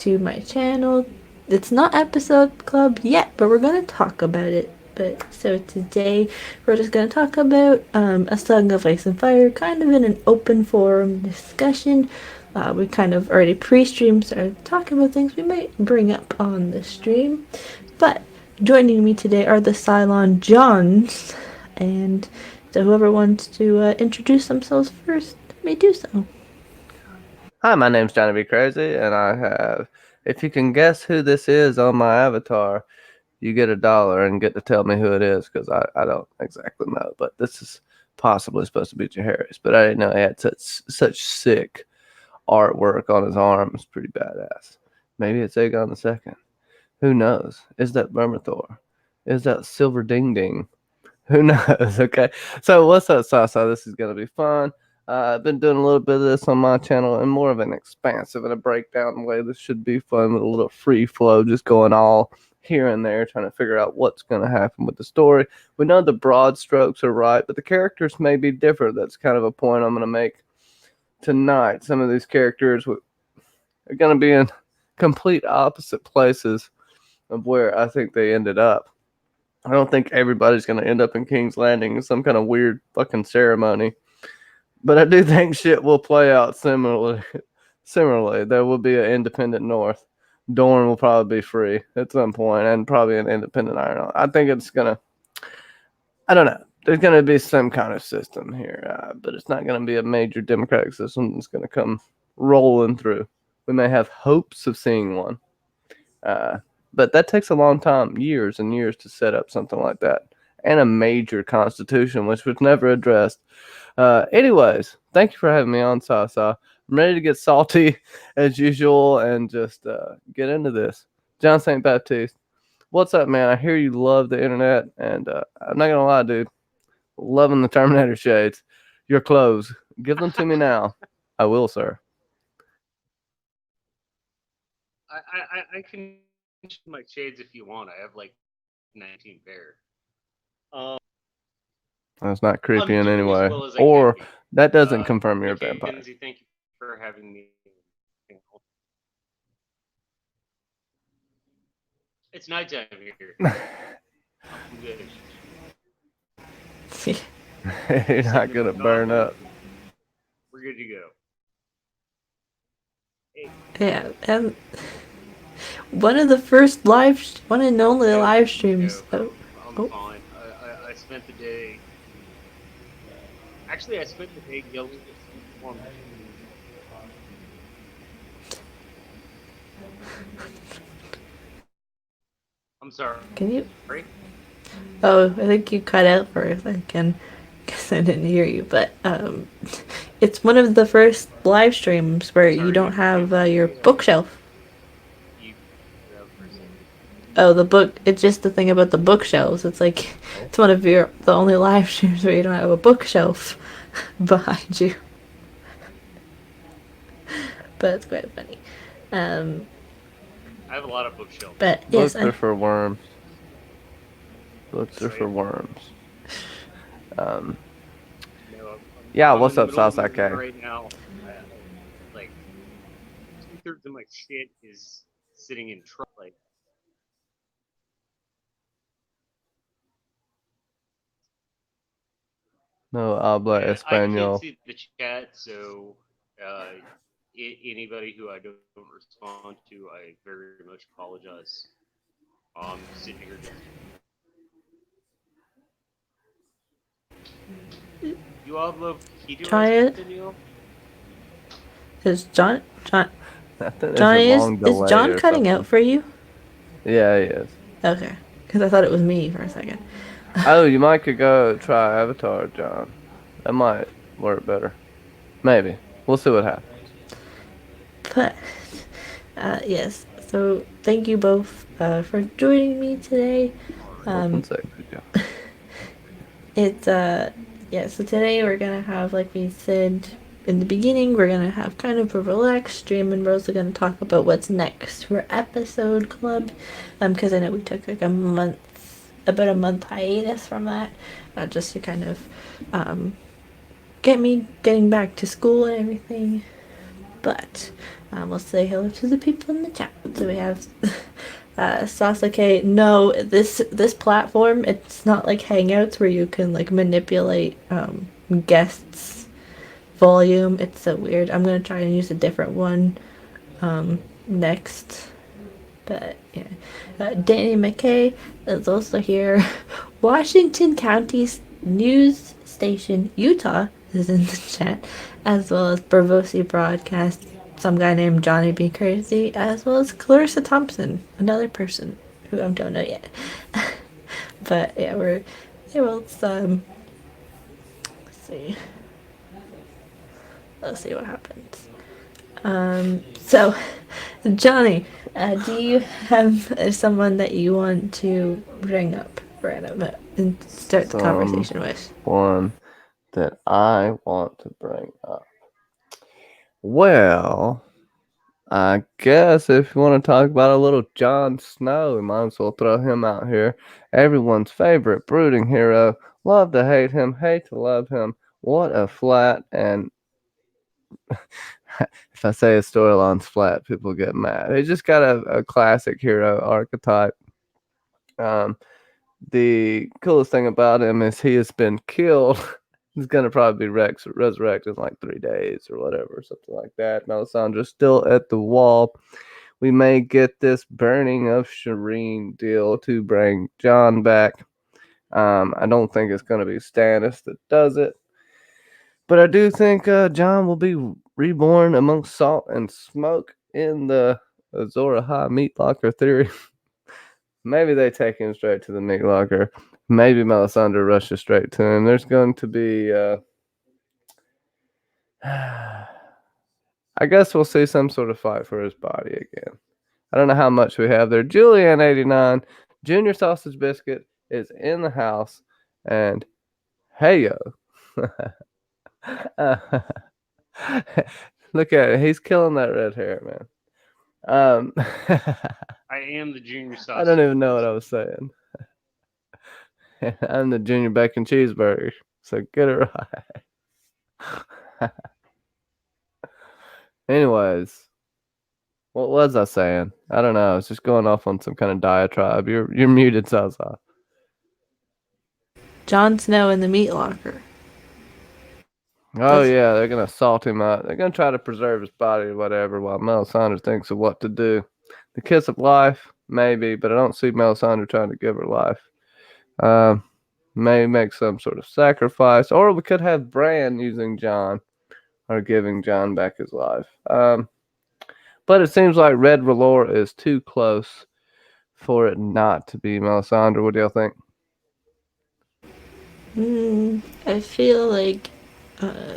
to my channel. It's not episode club yet, but we're gonna talk about it. But so today we're just gonna talk about A Song of Ice and Fire, kind of in an open forum discussion. We kind of already pre-stream started talking about things we might bring up on the stream. But joining me today are the Cylon Johns, and so whoever wants to introduce themselves first may do so. Hi, my name's Johnny B. Crazy, and I have. If you can guess who this is on my avatar, you get $1 and get to tell me who it is because I don't exactly know. But this is possibly supposed to be Jaharis, but I didn't know he had such sick artwork on his arm. It's pretty badass. Maybe it's Aegon the Second. Who knows? Is that Vermithor? Is that Silver Ding Ding? Who knows? Okay. So what's up, Sasa? This is gonna be fun. I've been doing a little bit of this on my channel in more of an expansive and a breakdown way. This should be fun with a little free flow, just going all here and there, trying to figure out what's going to happen with the story. We know the broad strokes are right, but the characters may be different. That's kind of a point I'm going to make tonight. Some of these characters are going to be in complete opposite places of where I think they ended up. I don't think everybody's going to end up in King's Landing in some kind of weird fucking ceremony. But I do think shit will play out similarly. Similarly, there will be an independent North. Dorne will probably be free at some point, and probably an independent Iron. I think it's gonna. I don't know. There's gonna be some kind of system here, but it's not gonna be a major democratic system that's gonna come rolling through. We may have hopes of seeing one, but that takes a long time, years and years, to set up something like that, and a major constitution, which was never addressed. Anyways, thank you for having me on, Sasa. I'm ready to get salty as usual and just get into this. John St. Baptiste, what's up, man? I hear you love the internet, and I'm not gonna lie, dude. Loving the Terminator shades. Your clothes. Give them to me now. I will, sir. I can show my shades if you want. I have like 19 pair. That's not creepy I'm in any doing as way. well as I can Or be. that doesn't confirm you're a vampire. Mackenzie, thank you for having me. It's nighttime here. I'm good. You're not gonna burn up. We're good to go. Hey, Yeah, and one of the first one and only live streams. I'm Oh. fine. I spent the day. Actually, I spent the day yelling at someone. I'm sorry. Can you? Oh, I think you cut out for a second. Guess I didn't hear you, but it's one of the first live streams where you don't have your bookshelf. Oh, the book. It's just the thing about the bookshelves. It's like it's one of the only live streams where you don't have a bookshelf behind you. But it's quite funny. I have a lot of bookshelves. But yes, Books are for worms. Books are for worms. Yeah, what's up, Southside K? Right now, like 2/3 of my shit is sitting in truck. Like, No habla español. I can't see the chat, so anybody who I don't respond to, I very much apologize. Sitting here. You all love try it. Is John is John cutting out for you? Yeah, he is. Okay, because I thought it was me for a second. Oh, you might could go try Avatar, John. That might work better. Maybe. We'll see what happens. But yes, so thank you both for joining me today. It's yeah, so today we're gonna have, like we said in the beginning, we're gonna have kind of a relaxed stream, and we're also gonna talk about what's next for episode club, because I know we took like about a month hiatus from that, just to kind of getting back to school and everything. But We'll say hello to the people in the chat. So we have Sasuke. No, this platform, it's not like Hangouts where you can like manipulate guests' volume. It's so weird. I'm gonna try and use a different one next. But yeah, Danny McKay is also here. Washington County's news station, Utah, is in the chat, as well as Bravosi Broadcast, some guy named Johnny B. Crazy, as well as Clarissa Thompson, another person who I don't know yet. But yeah, let's see. Let's see what happens. So, Johnny, do you have someone that you want to bring up random and start the conversation with? One that I want to bring up. Well, I guess if you want to talk about a little Jon Snow, we might as well throw him out here. Everyone's favorite brooding hero. Love to hate him, hate to love him. What a flat and if I say his storyline's flat, people get mad. He just got a classic hero archetype. The coolest thing about him is he has been killed. He's gonna probably be resurrected in like 3 days or whatever, something like that. Melisandre's still at the wall. We may get this burning of Shireen deal to bring Jon back. I don't think it's gonna be Stannis that does it, but I do think Jon will be reborn amongst salt and smoke in the Azor Ahai meat locker theory. Maybe they take him straight to the meat locker. Maybe Melisandre rushes straight to him. There's going to be, I guess we'll see some sort of fight for his body again. I don't know how much we have there. Julianne89, Junior Sausage Biscuit is in the house, and hey yo. Look at it. He's killing that red hair, man. I am the junior sausage. I don't even know what I was saying. I'm the junior bacon cheeseburger, so get it right. Anyways, what was I saying? I don't know. I was just going off on some kind of diatribe. You're muted, Zaza. Jon Snow in the meat locker. Oh yeah, they're gonna salt him out. They're gonna try to preserve his body or whatever, while Melisandre thinks of what to do. The kiss of life, maybe, but I don't see Melisandre trying to give her life. May make some sort of sacrifice, or we could have Bran using Jon or giving Jon back his life. But it seems like Red R'hllor is too close for it not to be Melisandre. What do y'all think? I feel like,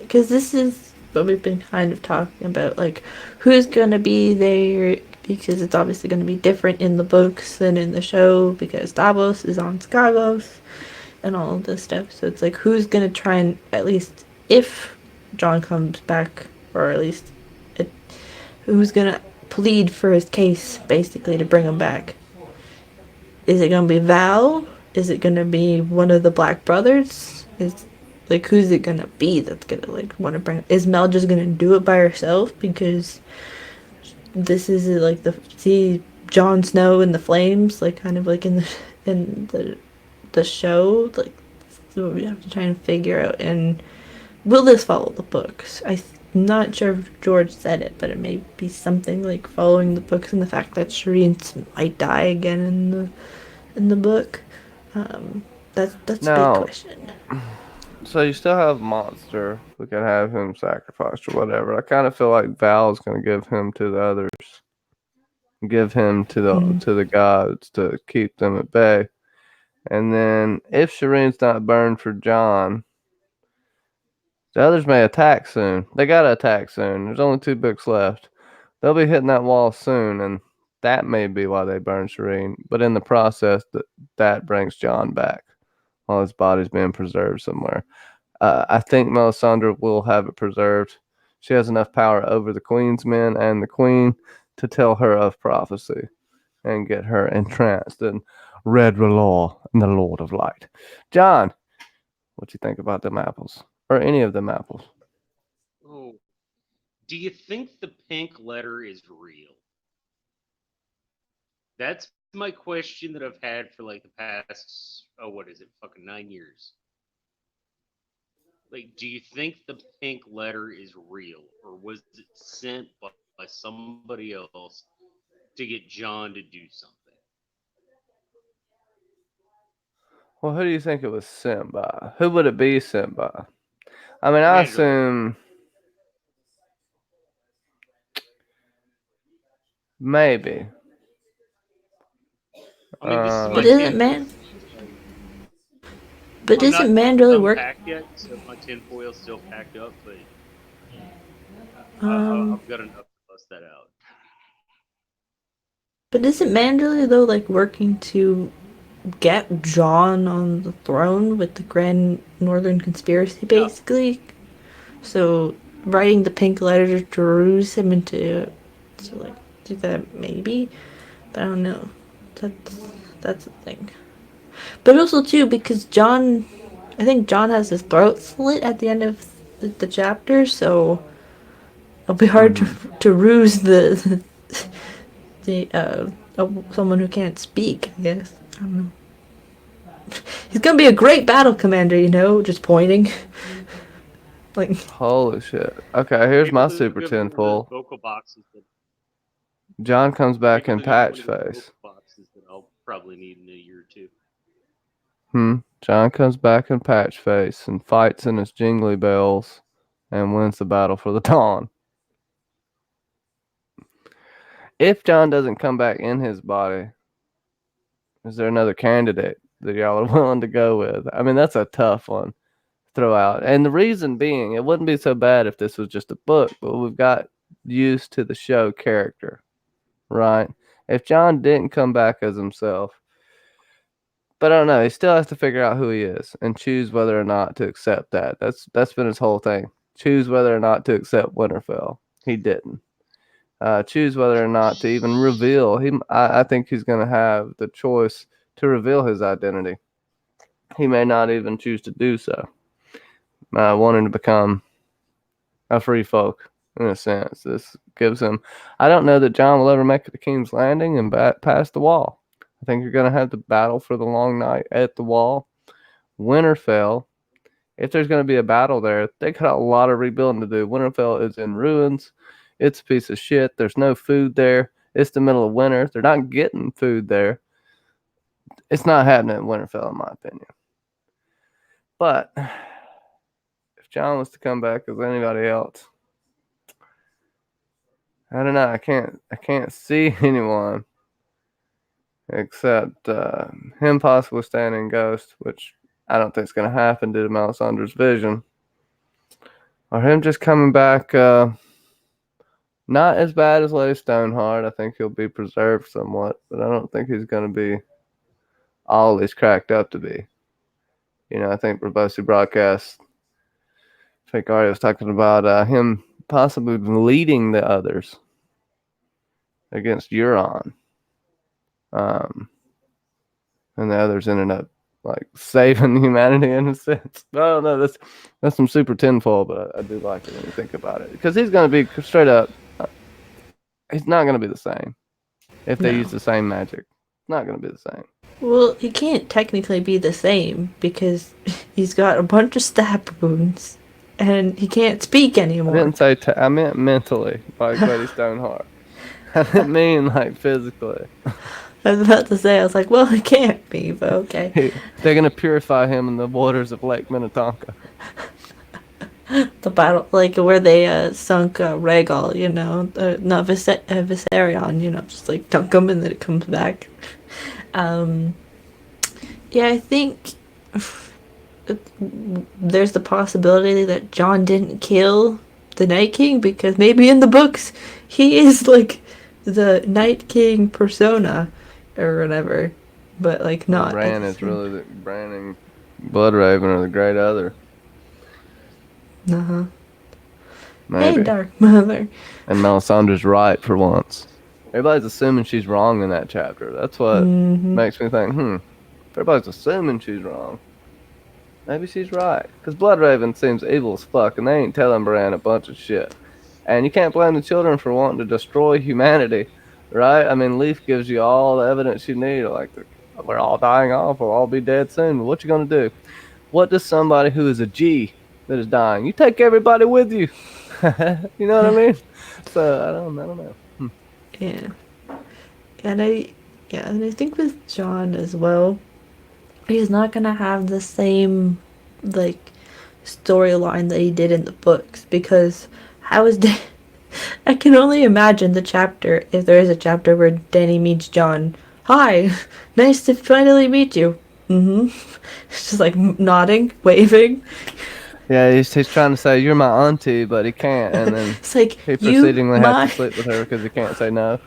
because this is what we've been kind of talking about, like who's gonna be there, because it's obviously gonna be different in the books than in the show, because Davos is on Skagos and all of this stuff. So it's like who's gonna try and, at least if Jon comes back, or at least who's gonna plead for his case basically to bring him back. Is it gonna be Val? Is it gonna be one of the Black brothers? Is like who's it gonna be that's gonna like want to bring? Is Mel just gonna do it by herself because this is like see Jon Snow in the flames, like kind of like in the show, like that's what we have to try and figure out. And will this follow the books? I'm not sure if George said it, but it may be something like following the books and the fact that Shireen might die again in the book. That's a big question. So you still have Monster. We could have him sacrificed or whatever. I kind of feel like Val's going to give him to the others, give him to the gods to keep them at bay. And then if Shireen's not burned for Jon, the others may attack soon. They got to attack soon. There's only 2 books left. They'll be hitting that wall soon, and that may be why they burn Shireen. But in the process, that brings Jon back while his body's being preserved somewhere. I think Melisandre will have it preserved. She has enough power over the Queen's men and the Queen to tell her of prophecy and get her entranced in Red R'hllor and the Lord of Light. John, what you think about them apples? Or any of them apples? Oh, do you think the pink letter is real? That's my question that I've had for like the past, what is it, fucking 9 years. Like, do you think the pink letter is real, or was it sent by somebody else to get John to do something? Well, who do you think it was sent by? Who would it be sent by? I mean, I Mandalore. assume maybe. I mean, this is my But isn't tinfoil. But I'm isn't not man really work? unpacked yet, so my tinfoil's still packed up, but I've got enough to bust that out. But isn't Mandalay though like working to get John on the throne with the Grand Northern Conspiracy, basically? So writing the pink letter to ruse him into to like do that maybe, but I don't know. That's the thing. But also too because John, I think John has his throat slit at the end of the chapter, so it'll be hard to ruse the someone who can't speak. I guess I don't know. He's gonna be a great battle commander, you know, just pointing. Like, Holy shit. Okay, here's my super Give him tinfoil. vocal boxes that, John comes back maybe in they'll give him patch one of those face. vocal boxes that I'll probably need in a year or two. John comes back in patch face and fights in his jingly bells and wins the battle for the dawn. If John doesn't come back in his body, is there another candidate that y'all are willing to go with? I mean, that's a tough one to throw out. And the reason being, it wouldn't be so bad if this was just a book, but we've got used to the show character, right? If John didn't come back as himself, but I don't know, he still has to figure out who he is and choose whether or not to accept that. That's been his whole thing. Choose whether or not to accept Winterfell. He didn't. Choose whether or not to even reveal. I think he's going to have the choice to reveal his identity. He may not even choose to do so. Wanting to become a free folk, in a sense. This gives him... I don't know that John will ever make it to King's Landing and pass the wall. I think you're going to have the battle for the long night at the wall. Winterfell, if there's going to be a battle there, they got a lot of rebuilding to do. Winterfell is in ruins. It's a piece of shit. There's no food there. It's the middle of winter. They're not getting food there. It's not happening in Winterfell, in my opinion. But if John was to come back as anybody else, I don't know. I can't see anyone except him possibly staying in Ghost, which I don't think is going to happen due to Melisandre's vision, or him just coming back. Not as bad as Lady Stoneheart. I think he'll be preserved somewhat, but I don't think he's going to be all he's cracked up to be. You know, I think Robosi broadcast, I think Arya was talking about him possibly leading the others against Euron. And the others ended up like saving humanity in a sense. I don't know. That's some super tinfoil, but I do like it when you think about it. Because he's going to be straight up... He's not going to be the same if they use the same magic. It's not going to be the same. well, he can't technically be the same because he's got a bunch of stab wounds and he can't speak anymore. I didn't say... I meant mentally, like Lady Stoneheart. I didn't mean like physically. I was about to say, I was like, well, he can't be, but okay. They're going to purify him in the waters of Lake Minnetonka. The battle, like where they sunk Rhaegal, you know, not Viserion, you know, just like dunk him and then it comes back. Yeah, I think there's the possibility that John didn't kill the Night King because maybe in the books he is like the Night King persona or whatever, but like not. Bran is really the Bran and Bloodraven are the great other. Uh-huh. Maybe. Hey, Dark Mother. And Melisandre's right for once. Everybody's assuming she's wrong in that chapter. That's what makes me think, if everybody's assuming she's wrong, maybe she's right. Because Bloodraven seems evil as fuck, and they ain't telling Bran a bunch of shit. And you can't blame the children for wanting to destroy humanity, right? I mean, Leaf gives you all the evidence you need. Like, we're all dying off. We'll all be dead soon. What you going to do? What does somebody who is a G that is dying? You take everybody with you. You know what I mean? So, I don't know. Yeah. And I think with John as well, he's not gonna have the same like storyline that he did in the books because how is Dan- I can only imagine the chapter if there is a chapter where Danny meets John. Hi, nice to finally meet you. Mm-hmm. It's just like nodding, waving. Yeah, he's trying to say, you're my auntie, but he can't. And then It's like he you proceedingly has to my. sleep with her because he can't say no.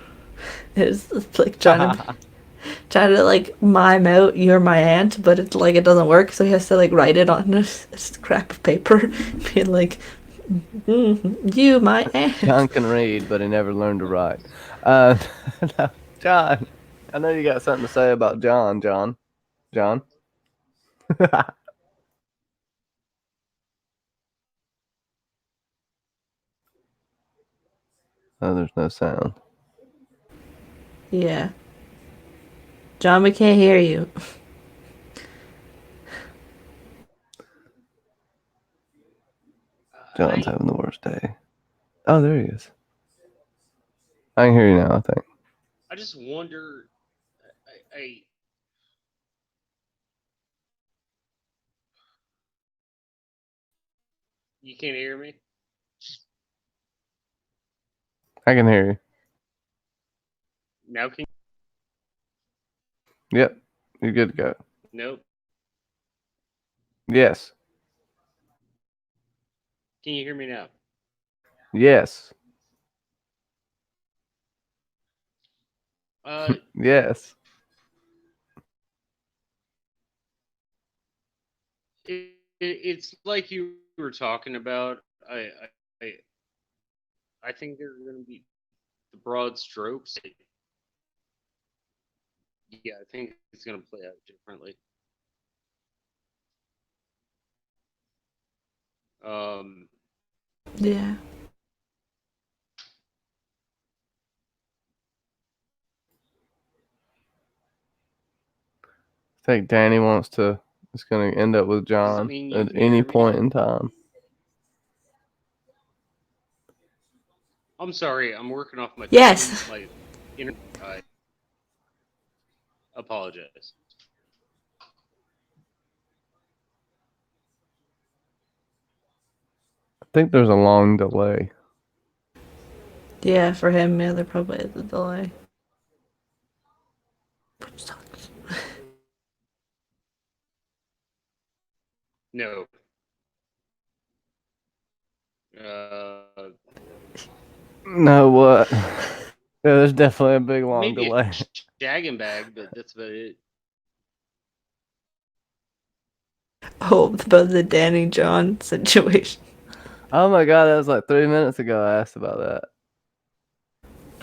It's like trying to like mime out you're my aunt, but it's like it doesn't work, so he has to like write it on a scrap of paper, being like, you my aunt. John can read, but he never learned to write. No, John, I know you got something to say about John. John. Oh, there's no sound. Yeah. John, we can't hear you. John's having the worst day. Oh, there he is. I can hear you now, I think. I just wonder. I you can't hear me? I can hear you. Now can Yep. You're good to go. Nope. Yes. Can you hear me now? Yes. Yes. It's like you were talking about. I I think they're going to be the broad strokes. Yeah, I think it's going to play out differently. Yeah. I think Danny is going to end up with John mean you at can any hear me? point in time. I'm sorry, I'm working off my Yes. phone. My internet. I apologize. I think there's a long delay. Yeah, for him, yeah, there probably is a delay. Which sucks. No. No, what? Yeah, there's definitely a big long Maybe delay. a shagging bag, but that's about it. Oh, about the Danny John situation. Oh my god, that was like 3 minutes ago I asked about that.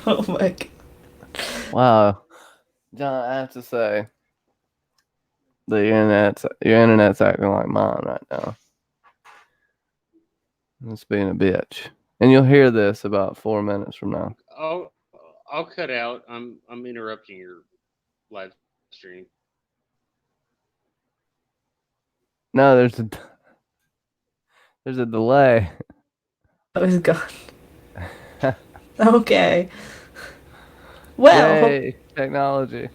Oh my god. Wow. John, I have to say, your internet's acting like mine right now. It's being a bitch. And you'll hear this about 4 minutes from now. I'll cut out. I'm interrupting your live stream. No, there's a delay. Oh, he's gone. Okay. Well, Yay, technology.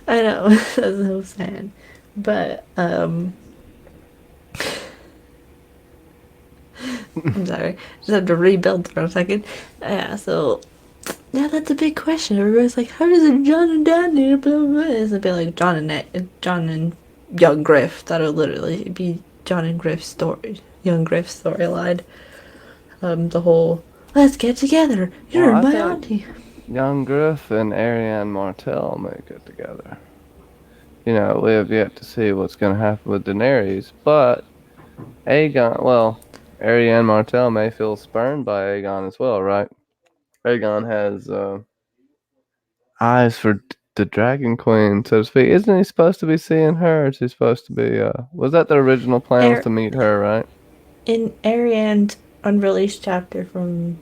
I know, that's so sad. But, I'm sorry. Just have to rebuild for a second. Yeah, so, yeah, that's a big question. Everybody's like, how does it John and Danny, blah, blah, blah. It's a bit like John and young Griff. That'll literally be John and Griff's story. Young Griff's storyline. The whole, let's get together. You're Well, I my think auntie. young Griff and Ariane Martell may get together. We have yet to see what's going to happen with Daenerys, but Ariane Martell may feel spurned by Aegon as well, right? Aegon has eyes for the Dragon Queen, so to speak. Isn't he supposed to be seeing her? Or is he supposed to be? Was that the original plan? Was to meet her, right? In Ariane, unreleased chapter from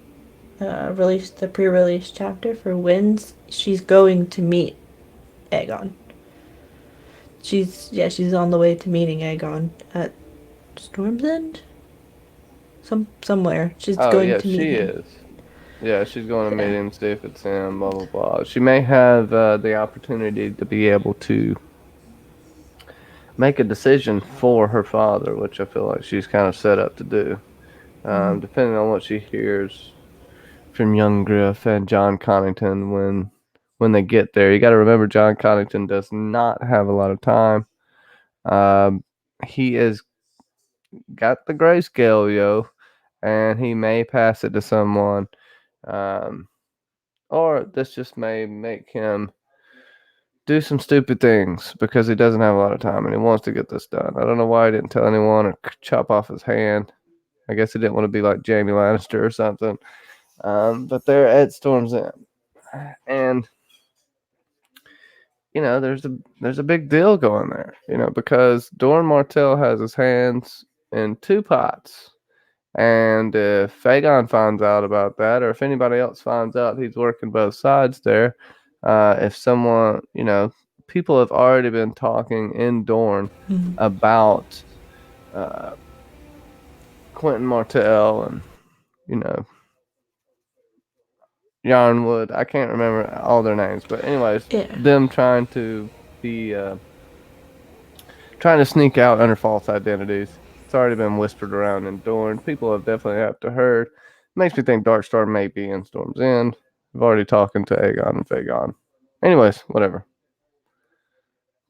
the pre-release chapter for Wins, she's going to meet Aegon. She's on the way to meeting Aegon at Storm's End. Somewhere she's Oh going yeah, to meet she him. is. Yeah, she's going to meet Yeah. him, see if it's him, blah blah blah. She may have the opportunity to be able to make a decision for her father, which I feel like she's kind of set up to do. Depending on what she hears from young Griff and John Connington when they get there. You got to remember, John Connington does not have a lot of time. He has got the grayscale, yo, and he may pass it to someone, um, or this just may make him do some stupid things because he doesn't have a lot of time and he wants to get this done. I don't know why he didn't tell anyone or chop off his hand. I guess he didn't want to be like Jamie Lannister or something. But they're at Storm's End, and there's a big deal going there. Because Doran Martell has his hands in two pots, and if Aegon finds out about that, or if anybody else finds out he's working both sides there, if someone, people have already been talking in Dorne about Quentin Martell and you know Yarnwood. I can't remember all their names, but anyways, Yeah. them trying to be trying to sneak out under false identities. It's already been whispered around in Dorne. People have definitely have to heard. Makes me think Darkstar may be in Storm's End. I've already talking to Aegon and Fagon. Anyways, whatever.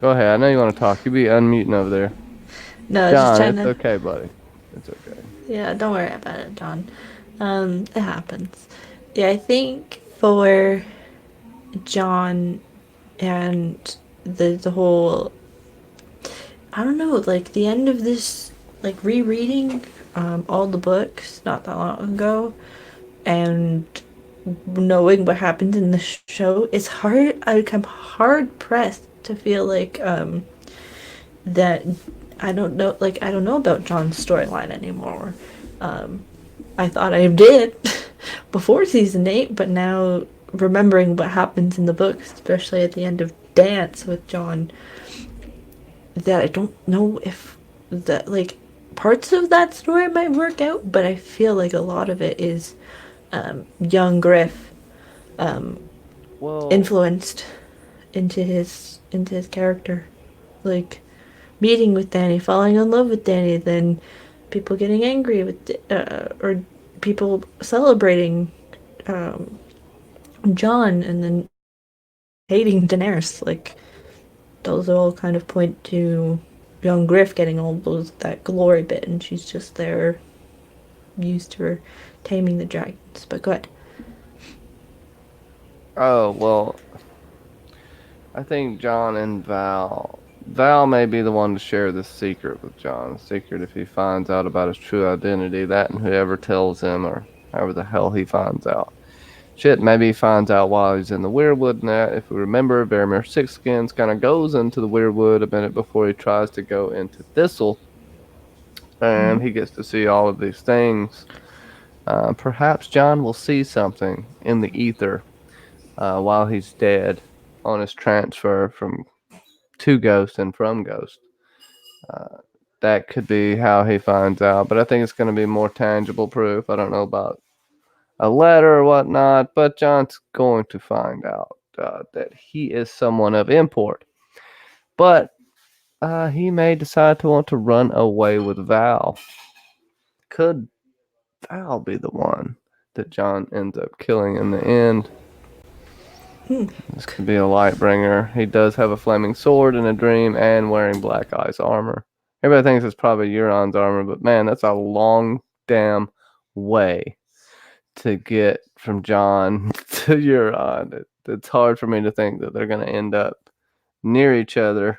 Go ahead. I know you want to talk. You be unmuting over there. No, just John, trying it's to. okay, buddy. It's okay. Yeah, don't worry about it, John. It happens. Yeah, I think for John and the whole, I don't know, like the end of this, like rereading all the books not that long ago, and knowing what happens in the show, it's hard. I'm hard pressed to feel like that I don't know about John's storyline anymore. I thought I did before season 8, but now remembering what happens in the books, especially at the end of Dance with John, that I don't know if that, like, parts of that story might work out, but I feel like a lot of it is young Griff Well, influenced into his character, like meeting with Danny, falling in love with Danny, then people getting angry with or people celebrating John, and then hating Daenerys. Like those all kind of point to young Griff getting all that glory bit, and she's just there used for taming the dragons. But go ahead. oh, well, I think John and Val may be the one to share this secret with John. Secret if he finds out about his true identity, that and whoever tells him, or however the hell he finds out. Shit, maybe he finds out while he's in the Weirwood net. If we remember, Varamir Sixskins kind of goes into the Weirwood a minute before he tries to go into Thistle. And he gets to see all of these things. Perhaps John will see something in the ether while he's dead on his transfer from to Ghost and from Ghost. That could be how he finds out, but I think it's going to be more tangible proof. I don't know about a letter or whatnot, but John's going to find out that he is someone of import. But he may decide to want to run away with Val. Could Val be the one that John ends up killing in the end? This could be a Lightbringer. He does have a flaming sword in a dream and wearing Black Eyes armor. Everybody thinks it's probably Euron's armor, but man, that's a long damn way to get from John to Euron. It's hard for me to think that they're going to end up near each other,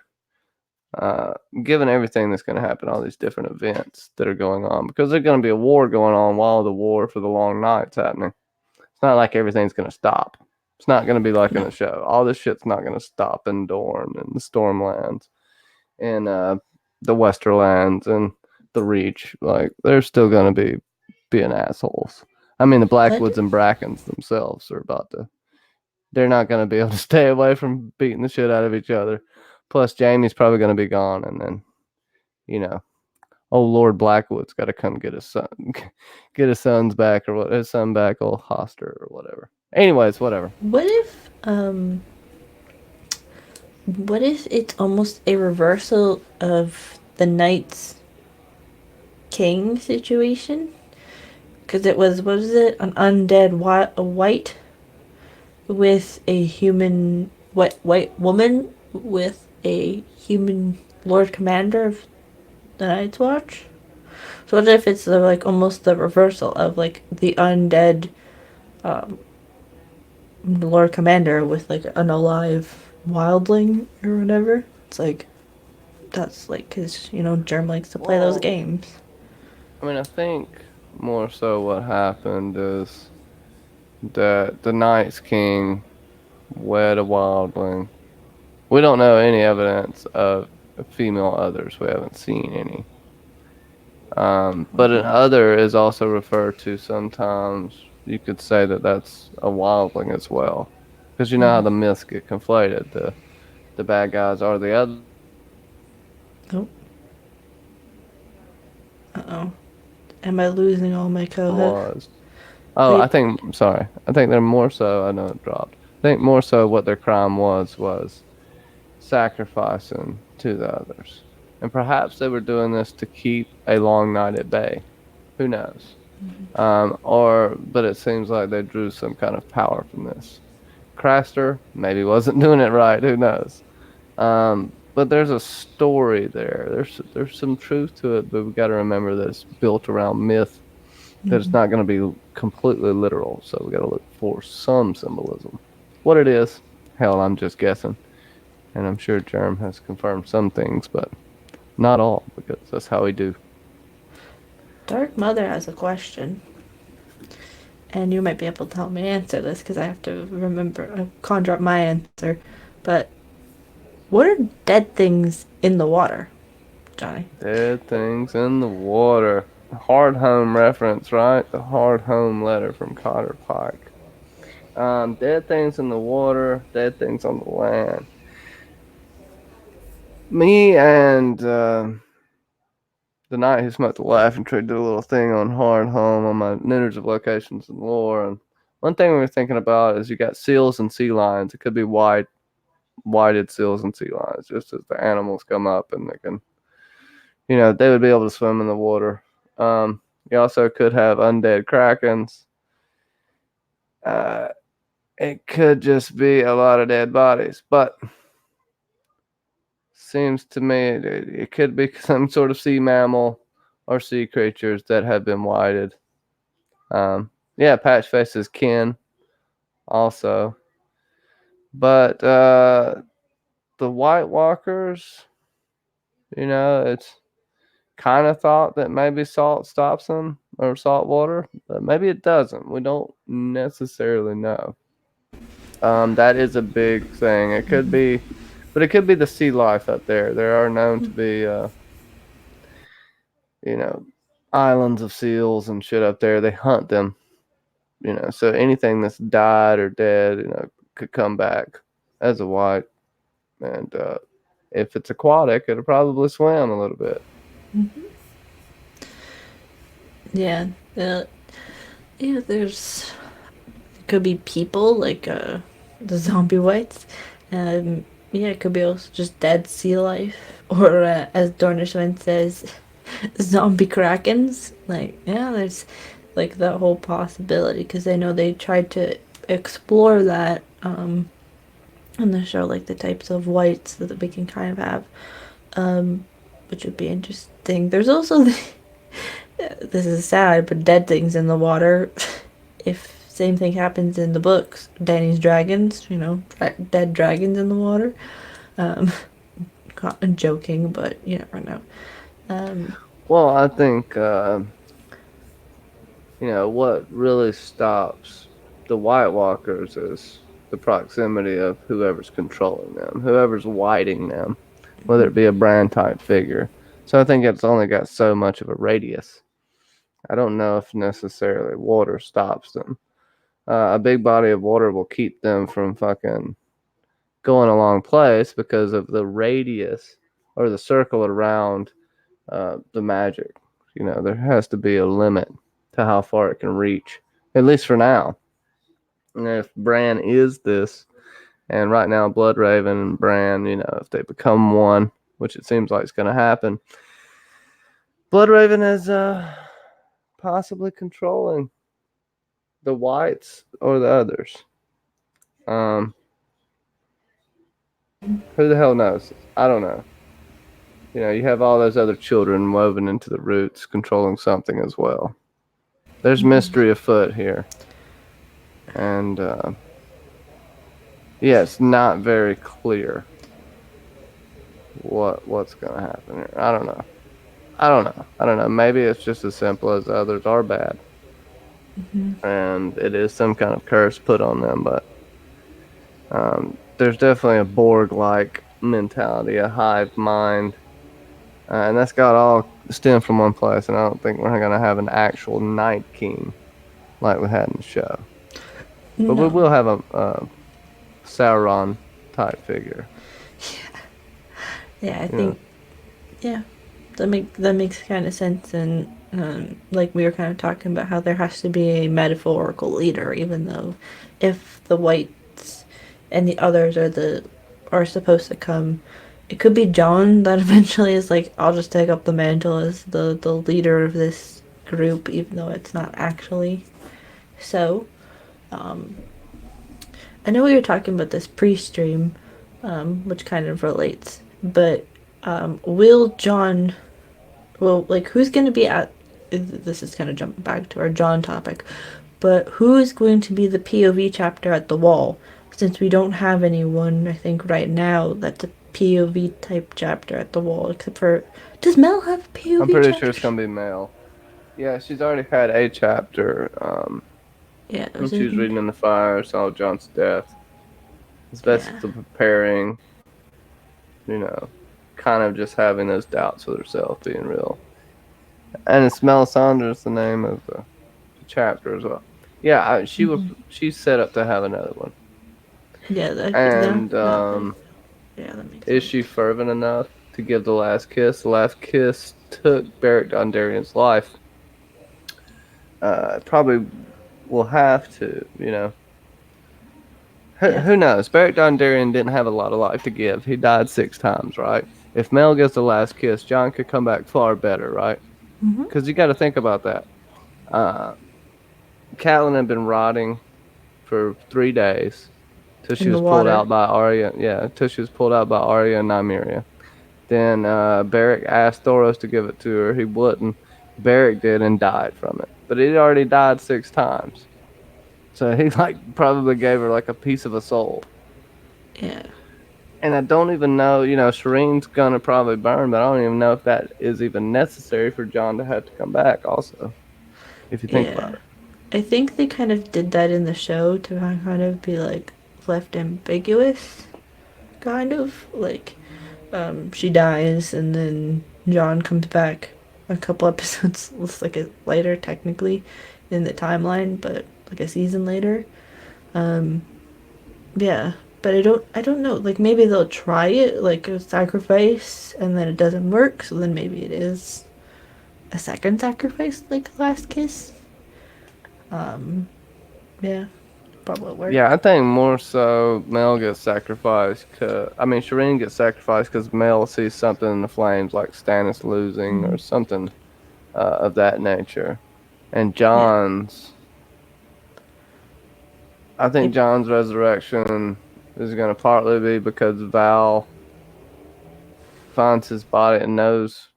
given everything that's going to happen, all these different events that are going on, because there's going to be a war going on while the war for the Long Night's happening. It's not like everything's going to stop. It's not going to be like in the show. All this shit's not going to stop in Dorne and the Stormlands and the Westerlands and the Reach. Like, there's still going to be being assholes. I mean, the Blackwoods What? and Brackens themselves are about to. They're not going to be able to stay away from beating the shit out of each other. Plus, Jamie's probably going to be gone, and then, you know, old Lord Blackwood's got to come get his son, get his son's back or what, his son back, old Hoster or whatever. Anyways, whatever. What if it's almost a reversal of the Knight's King situation? Because it was, what was it, an undead white with a human white woman with a human Lord Commander of the Night's Watch. So what if it's like almost the reversal of like the undead Lord Commander with like an alive wildling or whatever? It's like that's like because Germ likes to play those games. I mean, I think more so what happened is that the Night's King wed a wildling. We don't know any evidence of female others. We haven't seen any. But an other is also referred to sometimes. You could say that that's a wildling as well. Because you know how the myths get conflated. The bad guys are the other. Oh. Uh-oh. Am I losing all my co-hosts? Oh, Wait. I think they're more so, I know it dropped. I think more so what their crime was sacrificing to the others. And perhaps they were doing this to keep a long night at bay. Who knows? But it seems like they drew some kind of power from this. Craster maybe wasn't doing it right. Who knows? But there's a story there. There's some truth to it, but we got to remember that it's built around myth. That it's not going to be completely literal. So we got to look for some symbolism. What it is, hell, I'm just guessing. And I'm sure Germ has confirmed some things, but not all, because that's how we do. Dark Mother has a question. And you might be able to help me answer this because I have to remember, conjure up my answer. But what are dead things in the water, Johnny? Dead things in the water. Hard home reference, right? The hard home letter from Cotter Pike. Dead things in the water, dead things on the land. Me and the Knight Who Smoked the Laughing Tree did a little thing on hard home on my Neuters of Locations and Lore. And one thing we were thinking about is you got seals and sea lions. It could be whited seals and sea lions, just as the animals come up and they can, they would be able to swim in the water. You also could have undead krakens. It could just be a lot of dead bodies, but seems to me it could be some sort of sea mammal or sea creatures that have been whited. Patchface is kin also. But the White Walkers, it's kind of thought that maybe salt stops them or salt water, but maybe it doesn't. We don't necessarily know. That is a big thing. It could be, but it could be the sea life up there. There are known to be, islands of seals and shit up there. They hunt them, so anything that's died or dead, could come back as a white. And if it's aquatic, it'll probably swim a little bit. Mm-hmm. Yeah. There's could be people like the zombie whites. It could be also just dead sea life, or as Dornishman says, zombie krakens. There's like that whole possibility because I know they tried to explore that in the show, like the types of whites that we can kind of have, which would be interesting. There's also this is sad, but dead things in the water. If same thing happens in the books, Danny's dragons, dead dragons in the water. I'm joking, but you never know. Well, I think what really stops the White Walkers is the proximity of whoever's controlling them, whoever's whiting them, whether it be a brand type figure. So I think it's only got so much of a radius. I don't know if necessarily water stops them. A big body of water will keep them from fucking going a long place because of the radius or the circle around the magic. There has to be a limit to how far it can reach, at least for now. And if Bran is this, and right now Bloodraven and Bran, if they become one, which it seems like it's going to happen, Bloodraven is possibly controlling the whites or the others. Who the hell knows? I don't know. You have all those other children woven into the roots, controlling something as well. There's mystery afoot here. And, it's not very clear what's going to happen here. I don't know. Maybe it's just as simple as others are bad. And it is some kind of curse put on them, but there's definitely a Borg-like mentality, a hive mind. And that's got all stemmed from one place, and I don't think we're going to have an actual Night King like we had in the show. But we will have a Sauron type figure. Yeah, I think, that makes kind of sense, and like we were kind of talking about how there has to be a metaphorical leader, even though if the whites and the others are supposed to come, it could be John that eventually is like, I'll just take up the mantle as the leader of this group, even though it's not actually so. I know we were talking about this pre-stream, which kind of relates, but will John, who's going to be at, this is kind of jumping back to our John topic, but who is going to be the POV chapter at the wall? Since we don't have anyone, I think, right now that's a POV type chapter at the wall, except for, does Mel have a POV I'm pretty chapter? sure it's going to be Mel. Yeah, she's already had a chapter. Yeah, when she was reading in the fire, saw John's death. It's basically preparing, kind of just having those doubts with herself being real. And it's Melisandre's the name of the chapter as well. Yeah, she's set up to have another one. Yeah, that makes is sense. she fervent enough to give the last kiss? The last kiss took Beric Dondarrion's life. Probably will have to, Who knows? Beric Dondarrion didn't have a lot of life to give. He died 6 times, right? If Mel gets the last kiss, John could come back far better, right? Because you got to think about that. Catelyn had been rotting for 3 days till she was pulled out by Arya. Yeah, till she was pulled out by Arya and Nymeria. Then Beric asked Thoros to give it to her. He wouldn't. Beric did and died from it. But he'd already died 6 times. So he probably gave her a piece of a soul. Yeah. And I don't even know, Shireen's gonna probably burn, but I don't even know if that is even necessary for John to have to come back also. If you think about it. I think they kind of did that in the show to kind of be left ambiguous. Kind of. She dies and then John comes back a couple episodes later technically in the timeline, but a season later. Yeah. But I don't know. Maybe they'll try it, a sacrifice, and then it doesn't work, so then maybe it is a second sacrifice, last kiss. Yeah, probably work. Yeah, I think more so Mel gets sacrificed. Shireen gets sacrificed because Mel sees something in the flames, like Stannis losing or something of that nature. And John's, I think John's resurrection is going to partly be because Val finds his body and knows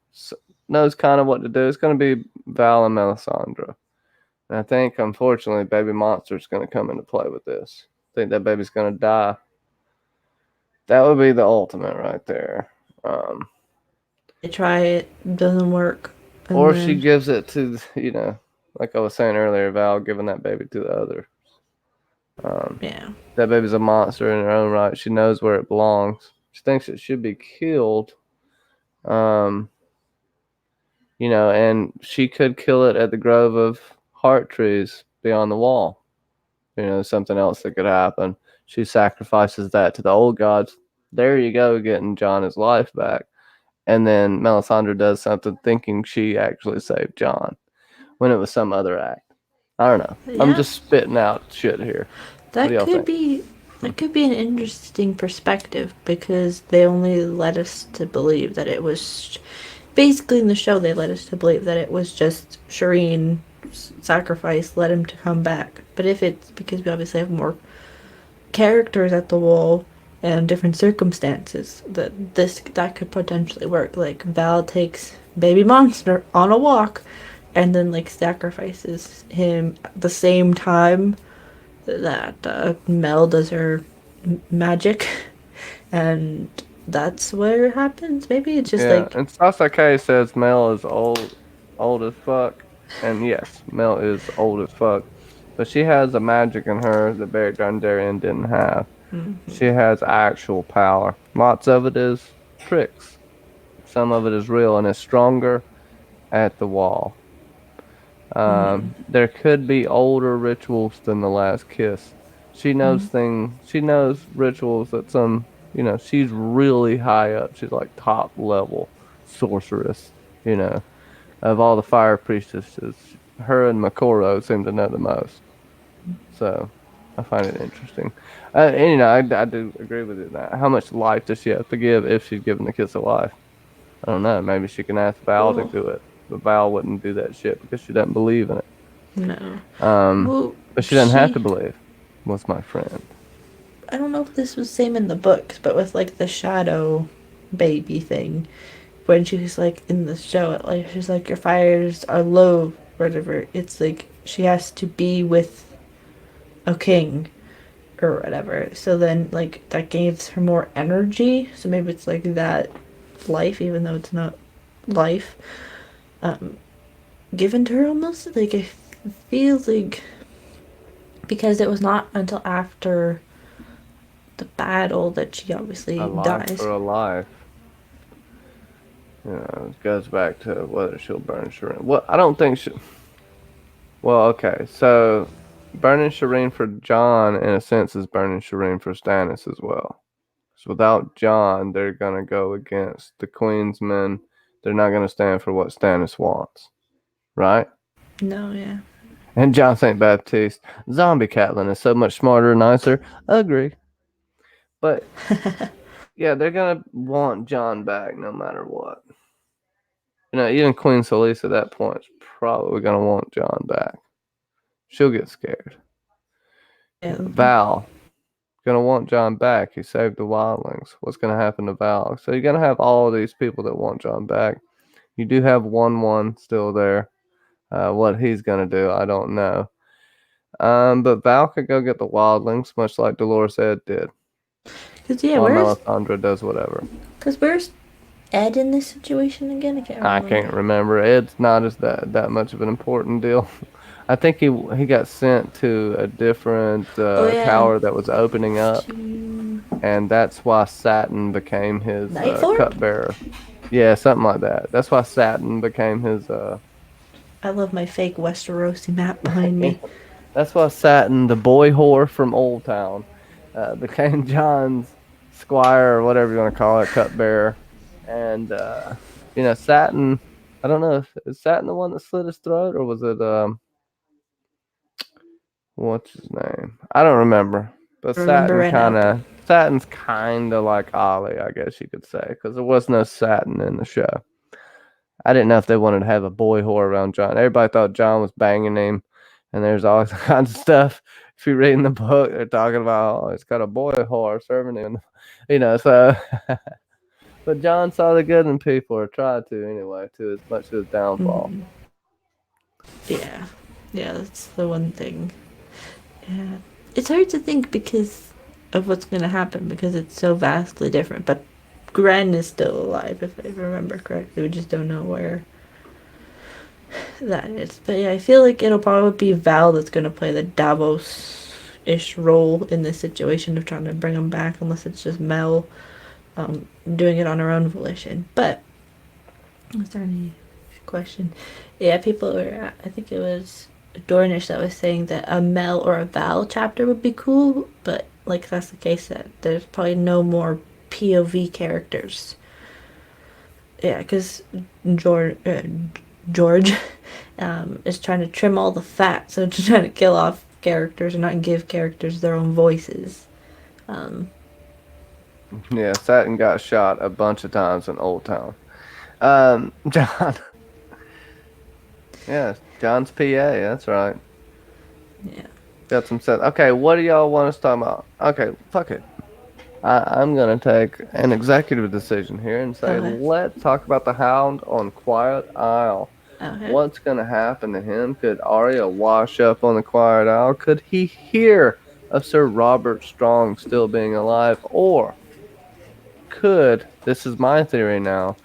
kind of what to do. It's going to be Val and Melisandre. And I think, unfortunately, Baby Monster's going to come into play with this. I think that baby's going to die. That would be the ultimate right there. They try it, doesn't work. Or she gives it to, like I was saying earlier, Val giving that baby to the other. That baby's a monster in her own right. She knows where it belongs. She thinks it should be killed. and she could kill it at the grove of heart trees beyond the wall. Something else that could happen. She sacrifices that to the old gods. There you go, getting John his life back. And then Melisandre does something thinking she actually saved John when it was some other act. I don't know. I'm Yeah. just spitting out shit here. What do y'all think? That could be an interesting perspective because they only led us to believe that it was basically in the show they led us to believe that it was just Shireen's sacrifice led him to come back. But if it's because we obviously have more characters at the wall and different circumstances, that could potentially work. Like Val takes baby monster on a walk and then like sacrifices him at the same time that Mel does her magic, and that's where it happens. Maybe it's just like and Sasaki says Mel is old as fuck, and yes, Mel is old as fuck, but she has a magic in her that Beric Dondarrion didn't have. She has actual power. Lots of it is tricks. Some of it is real and is stronger at the wall. There could be older rituals than the last kiss. She knows things. She knows rituals that some. She's really high up. She's like top level sorceress. Of all the fire priestesses, her and Makoro seem to know the most. So, I find it interesting. And I do agree with it. That how much life does she have to give if she's given the kiss of life? I don't know. Maybe she can ask Val to do it. But Val wouldn't do that shit because she doesn't believe in it. no. But she doesn't have to believe. Was my friend. I don't know if this was same in the books, but with like the shadow baby thing, when she was like in the show, like she's like your fires are low, whatever. It's like she has to be with a king or whatever. So then like that gives her more energy. So maybe it's like that life, even though it's not life, given to her almost. Like it feels like because it was not until after the battle that she obviously dies. For a life. It goes back to whether she'll burn Shireen. Well, I don't think she. Well, okay, so burning Shireen for John, in a sense, is burning Shireen for Stannis as well. So without John, they're gonna go against the Queen's men. They're not gonna stand for what Stannis wants, right? No, yeah. And John St. Baptiste, zombie Catelyn is so much smarter and nicer. Agree. But yeah, they're gonna want John back no matter what. Even Queen Selyse at that point is probably gonna want John back. She'll get scared. Yeah. Val gonna want John back. He saved the wildlings. What's gonna happen to Val? So you're gonna have all of these people that want John back. You do have one still there. What he's gonna do, I don't know. But Val could go get the wildlings, much like Dolores Ed did. Cause yeah, While where's Melisandre does whatever. where's Ed in this situation again? I can't remember. Ed's not as that much of an important deal. I think he got sent to a different tower that was opening up, and that's why Satin became his cupbearer. Yeah, something like that. That's why Satin became his. I love my fake Westerosi map behind me. That's why Satin, the boy whore from Old Town, became John's squire or whatever you want to call it, cupbearer. And Satin. I don't know. Is Satin the one that slit his throat, or was it what's his name? I don't remember. But Satin's kind of like Ollie, I guess you could say, because there was no Satin in the show. I didn't know if they wanted to have a boy whore around John. Everybody thought John was banging him, and there's all kinds of stuff. If you read in the book, they're talking about, it's got a boy whore serving him, so. But John saw the good in people, or tried to anyway, to as much of his downfall. Yeah, that's the one thing. Yeah, it's hard to think because of what's going to happen because it's so vastly different. But Gren is still alive, if I remember correctly. We just don't know where that is. But yeah, I feel like it'll probably be Val that's going to play the Davos-ish role in this situation of trying to bring him back, unless it's just Mel doing it on her own volition. But is there any question. Yeah, people were. I think it was Dornish that was saying that a Mel or a Val chapter would be cool, but like that's the case that there's probably no more POV characters. Yeah, because George, George is trying to trim all the fat, so to trying to kill off characters and not give characters their own voices. Yeah, Satin got shot a bunch of times in Old Town. John. Yeah, John's PA. That's right. Yeah. Got some sense. Okay, what do y'all want us to talk about? Okay, fuck it. I'm gonna take an executive decision here and say, Okay. let's talk about the Hound on Quiet Isle. Okay. What's gonna happen to him? Could Arya wash up on the Quiet Isle? Could he hear of Sir Robert Strong still being alive? Or could, this is my theory now,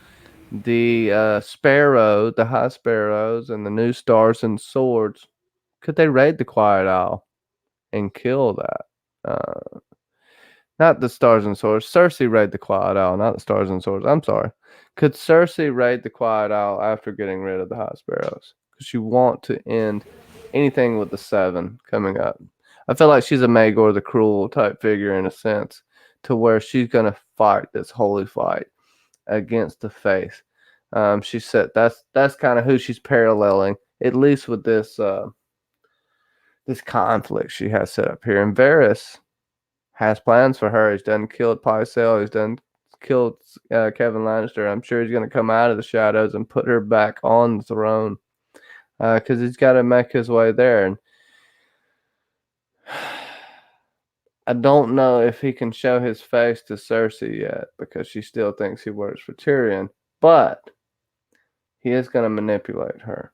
the Sparrow, the High Sparrows, and the New Stars and Swords, could they raid the Quiet Isle and kill that? Not the Stars and Swords. Cersei raid the Quiet Isle, not the Stars and Swords. I'm sorry. Could Cersei raid the Quiet Isle after getting rid of the High Sparrows? Because you want to end anything with the Seven coming up. I feel like she's a Maegor the Cruel type figure in a sense, to where she's going to fight this holy fight against the faith. She said that's kind of who she's paralleling, at least with this this conflict she has set up here. And Varys has plans for her. He's done killed Pycelle. He's done killed Kevin Lannister. I'm sure he's going to come out of the shadows and put her back on the throne because he's got to make his way there. And I don't know if he can show his face to Cersei yet because she still thinks he works for Tyrion. But he is going to manipulate her.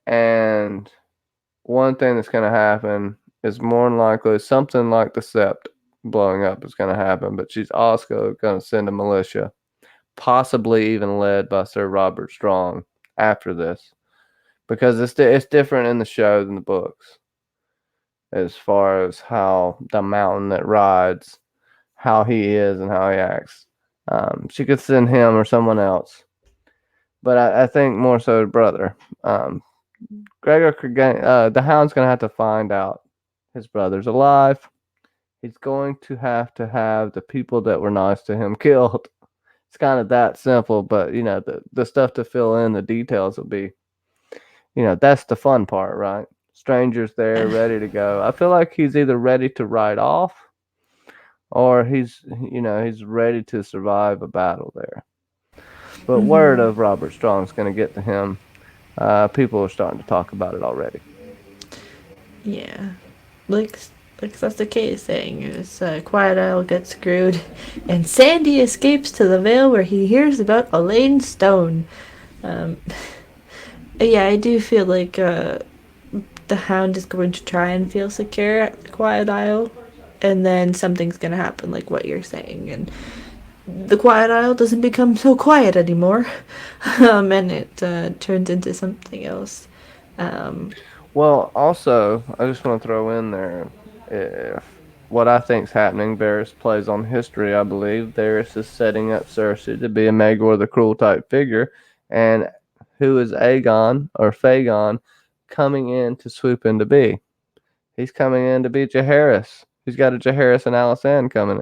And one thing that's going to happen is more than likely something like the Sept blowing up is going to happen. But she's also going to send a militia, possibly even led by Sir Robert Strong after this. Because it's different in the show than the books. As far as how the mountain that rides, how he is and how he acts. She could send him or someone else. But I think more so the brother. Gregor Clegane, the Hound's going to have to find out his brother's alive. He's going to have the people that were nice to him killed. It's kind of that simple, but, you know, the stuff to fill in, the details will be, you know, that's the fun part, right? Strangers there, ready to go. I feel like he's either ready to ride off or he's ready to survive a battle there. But word of Robert Strong's going to get to him. People are starting to talk about it already. Yeah. Like that's the case saying is Quiet Isle gets screwed and Sandy escapes to the Vale where he hears about Elaine Stone. Yeah, I do feel like the Hound is going to try and feel secure at the Quiet Isle, and then something's going to happen like what you're saying, and the Quiet Isle doesn't become so quiet anymore, and it turns into something else. Well, also, I just want to throw in there, if what I think's happening, Varys plays on history, I believe. Varys is setting up Cersei to be a Maegor the Cruel type figure, and who is Aegon, or Fagon, coming in to swoop in to be? He's coming in to be Jaehaerys. He's got a Jaehaerys and Alysanne coming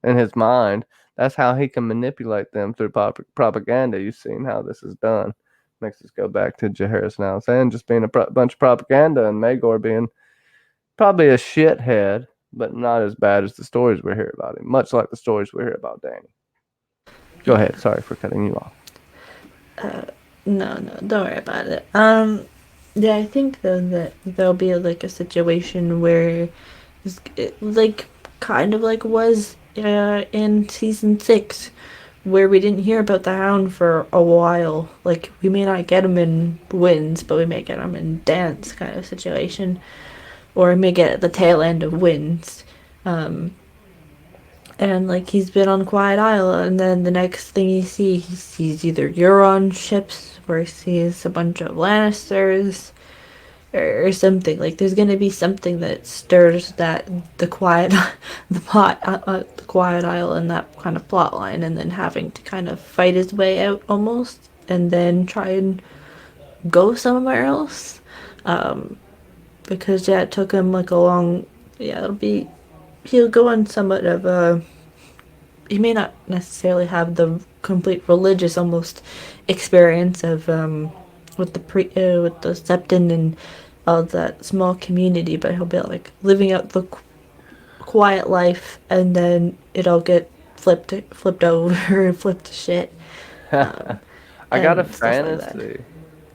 in his mind. That's how he can manipulate them through propaganda. You've seen how this is done. Makes us go back to Jaehaerys and Alysanne just being a bunch of propaganda, and Maegor being probably a shithead, but not as bad as the stories we hear about him. Much like the stories we hear about Dany. Go ahead. Sorry for cutting you off. No, don't worry about it. Yeah, I think though that there'll be like a situation where it, like kind of like was in season 6, where we didn't hear about the Hound for a while. Like we may not get him in Winds, but we may get him in Dance kind of situation, or we may get at the tail end of Winds. And like he's been on Quiet Isle, and then the next thing he sees either Euron ships where he sees a bunch of Lannisters or something. Like there's gonna be something that stirs that the Quiet Quiet Isle and that kind of plot line, and then having to kind of fight his way out almost. and then try and go somewhere else. Because it took him like a long, he'll go on somewhat of a, he may not necessarily have the complete religious almost experience of with with the septon and all that small community, but he'll be like living out the quiet life, and then it'll get flipped over and flipped to shit, I got a and stuff like that. fantasy,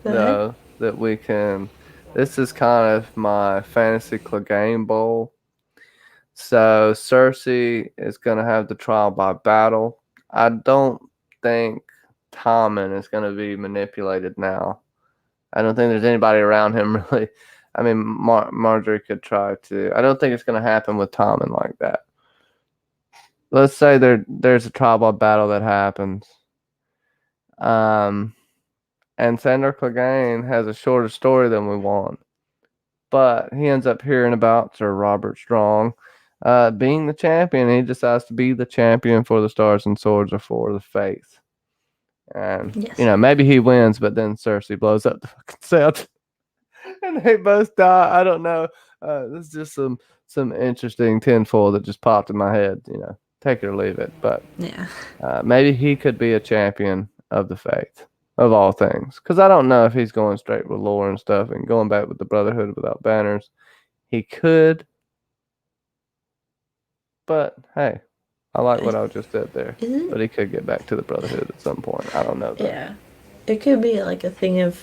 Go ahead. though, that we can. This is kind of my fantasy Clegane Bowl. So Cersei is going to have the trial by battle. I don't think Tommen is going to be manipulated now. I don't think there's anybody around him really. I mean, Marjorie could try to. I don't think it's going to happen with Tommen like that. Let's say there's a trial by battle that happens. And Sandor Clegane has a shorter story than we want. But he ends up hearing about Sir Robert Strong being the champion. And he decides to be the champion for the Stars and Swords or for the Faith. And, Yes. maybe he wins, but then Cersei blows up the fucking set. And they both die. I don't know. This is just some interesting tinfoil that just popped in my head. Take it or leave it. But Yeah. maybe he could be a champion of the Faith. Of all things. Because I don't know if he's going straight with lore and stuff and going back with the Brotherhood without banners. He could. But, hey, I like what I just did there. But he could get back to the Brotherhood at some point. I don't know that. Yeah. It could be like a thing of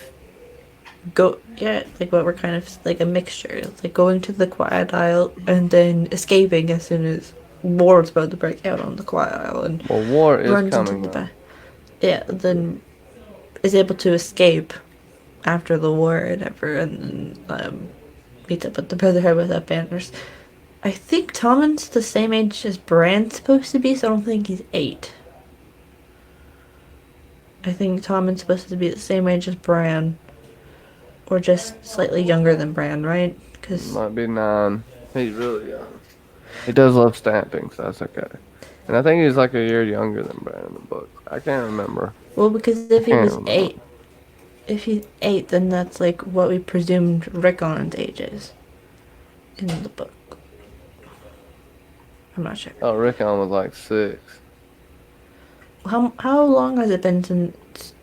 like what we're kind of like a mixture. It's like going to the Quiet Isle and then escaping as soon as war's about to break out on the Quiet Isle, and Well, war is coming now. Then is able to escape after the war and ever, and then meets up with the Brotherhood without banners. I think Tommen's the same age as Bran's supposed to be, so I don't think he's 8. I think Tommen's supposed to be the same age as Bran, or just slightly younger than Bran, right? Because might be 9. He's really young. He does love stamping, so that's okay. And I think he's like a year younger than Bran in the book. I can't remember. Well, because if he was 8, if he's 8, then that's like what we presumed Rickon's age is in the book. I'm not sure. Oh, Rickon was like 6. How long has it been since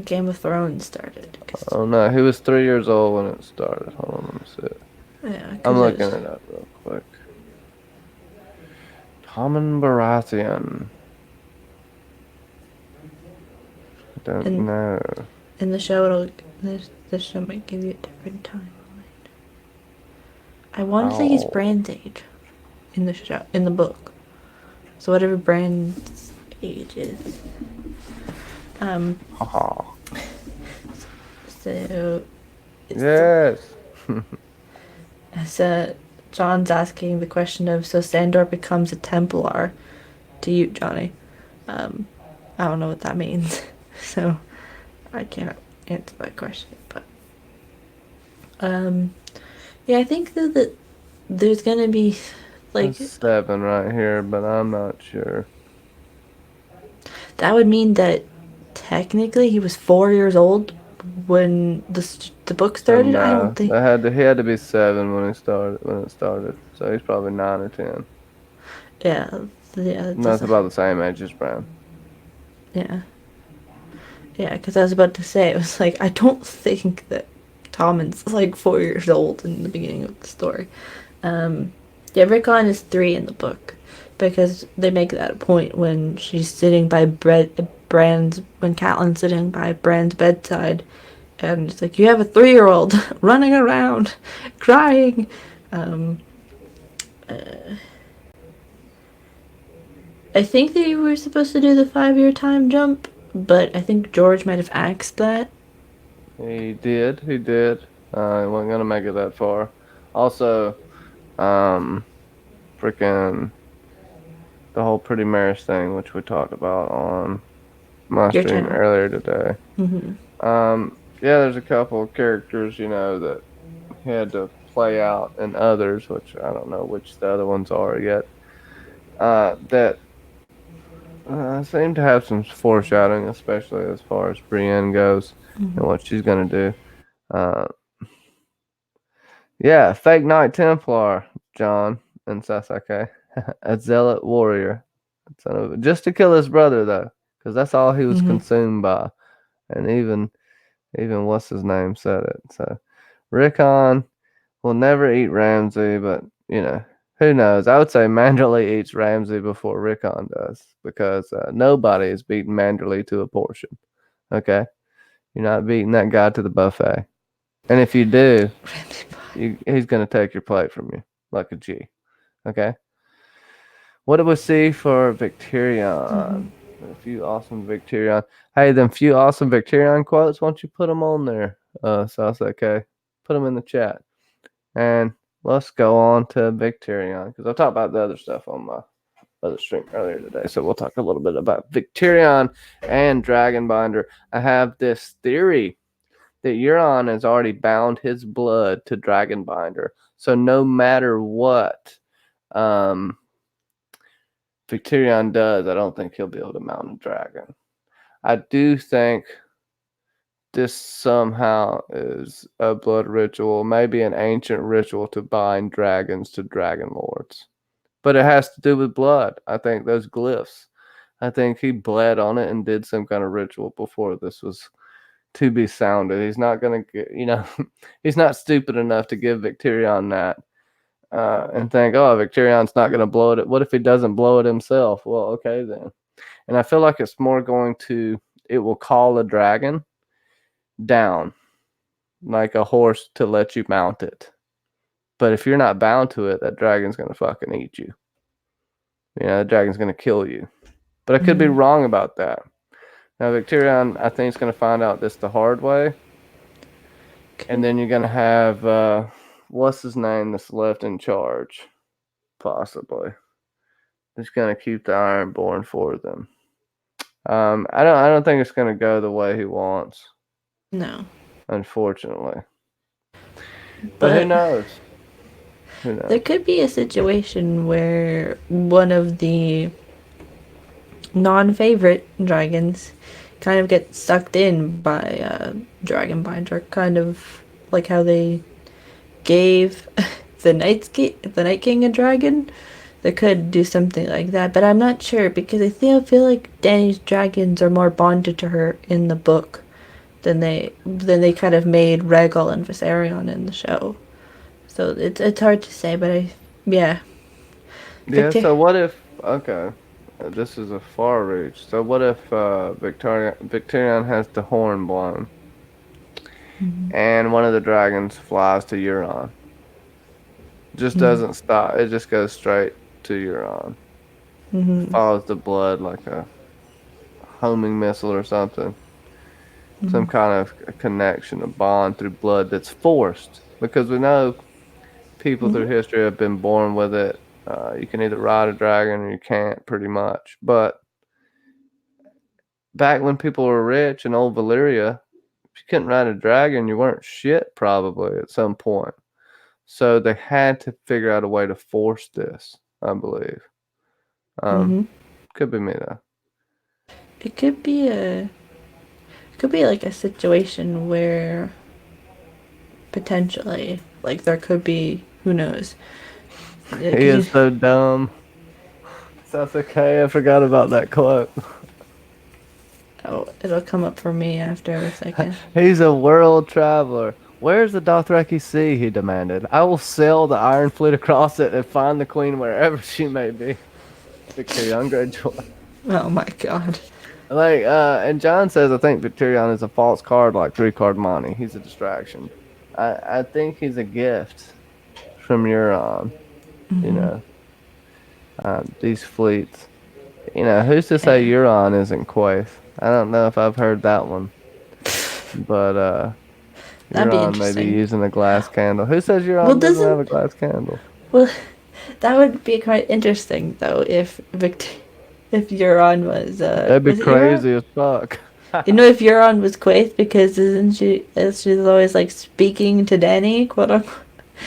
Game of Thrones started? Oh no, he was 3 years old when it started. Hold on, let me see it. Yeah, I'm looking it up real quick. Tommen Baratheon. I don't know. In the show, this show might give you a different timeline. I want to say he's Bran's age in the show, in the book. So whatever Bran's age is. So. Yes. So John's asking the question of, so Sandor becomes a Templar to you, Johnny. I don't know what that means, so I can't answer that question. But yeah, I think that there's gonna be like That's 7 right here, but I'm not sure. That would mean that technically he was 4 years old when the book started. No, I don't think he had to be 7 when it started. So he's probably 9 or 10. Yeah, That's about the same age as Bran. Yeah. Yeah, because I was about to say, it was like, I don't think that Tommen's like 4 years old in the beginning of the story. Yeah, Rickon is 3 in the book, because they make that a point when she's sitting by when Catelyn's sitting by Bran's bedside, and it's like, you have a 3-year-old running around, crying. I think they were supposed to do the 5-year time jump, but I think George might have axed that. He did. He wasn't gonna make it that far. Also, freaking the whole Pretty Marriage thing, which we talked about on my stream earlier today. Mm-hmm. Yeah, there's a couple of characters, that he had to play out, and others, which I don't know which the other ones are yet, that I seem to have some foreshadowing, especially as far as Brienne goes and what she's gonna do. Uh, yeah, fake Knight Templar, John and Sasaki, a zealot warrior, just to kill his brother though, because that's all he was consumed by, and even what's his name said it. So Rickon will never eat Ramsay, but who knows? I would say Manderley eats Ramsay before Rickon does, because nobody is beating Manderley to a portion. Okay, you're not beating that guy to the buffet, and if you do, he's gonna take your plate from you like a G. Okay. What do we see for Victorion? A few awesome Victorion. Hey, them few awesome Victorion quotes. Why don't you put them on there? Okay. Put them in the chat. And let's go on to Victorion, because I talked about the other stuff on my other stream earlier today. So we'll talk a little bit about Victorion and Dragonbinder. I have this theory that Euron has already bound his blood to Dragonbinder. So no matter what Victorion does, I don't think he'll be able to mount a dragon. I do think this somehow is a blood ritual, maybe an ancient ritual to bind dragons to dragon lords. But it has to do with blood. I think those glyphs. I think he bled on it and did some kind of ritual before this was to be sounded. He's not going to get, he's not stupid enough to give Victorion that. And think, oh, Victorion's not going to blow it. What if he doesn't blow it himself? Well, okay then. And I feel like it's more it will call a dragon down like a horse to let you mount it. But if you're not bound to it, that dragon's going to fucking eat you. The dragon's going to kill you. But I could be wrong about that. Now, Victorion, I think, is going to find out this the hard way. Okay. And then you're going to have... what's his name that's left in charge? Possibly. He's gonna keep the Ironborn for them. I don't think it's gonna go the way he wants. No. Unfortunately. But who knows? There could be a situation where one of the non-favorite dragons kind of gets sucked in by Dragonbinder, kind of like how they gave the Night King a dragon. They could do something like that, but I'm not sure, because I feel like Dany's dragons are more bonded to her in the book than they kind of made Rhaegal and Viserion in the show. So it's hard to say, but yeah. So what if this is a far reach. So what if Victorion has the horn blown? And one of the dragons flies to Euron. Just doesn't stop. It just goes straight to Euron. Follows the blood like a homing missile or something. Some kind of connection, a bond through blood that's forced. Because we know people through history have been born with it. You can either ride a dragon or you can't, pretty much. But back when people were rich in old Valyria, if you couldn't ride a dragon, you weren't shit probably at some point. So they had to figure out a way to force this, I believe. Could be me though. It could be like a situation where potentially, like, there could be, who knows. He is so dumb. That's okay. I forgot about that quote. Oh, it'll come up for me after a second. He's a world traveler. Where's the Dothraki Sea? He demanded. I will sail the Iron Fleet across it and find the Queen wherever she may be. Victorion Greyjoy. Oh my god. And John says, I think Victorion is a false card like 3-card Monty. He's a distraction. I think he's a gift from Euron. These fleets. Who's to say Euron isn't Quaithe? I don't know if I've heard that one. But Euron may be using a glass candle. Who says Euron doesn't have a glass candle? Well, that would be quite interesting, though, if Euron was... That'd be crazy as fuck. If Euron was Quaithe, because she's always, like, speaking to Dany, quote-unquote.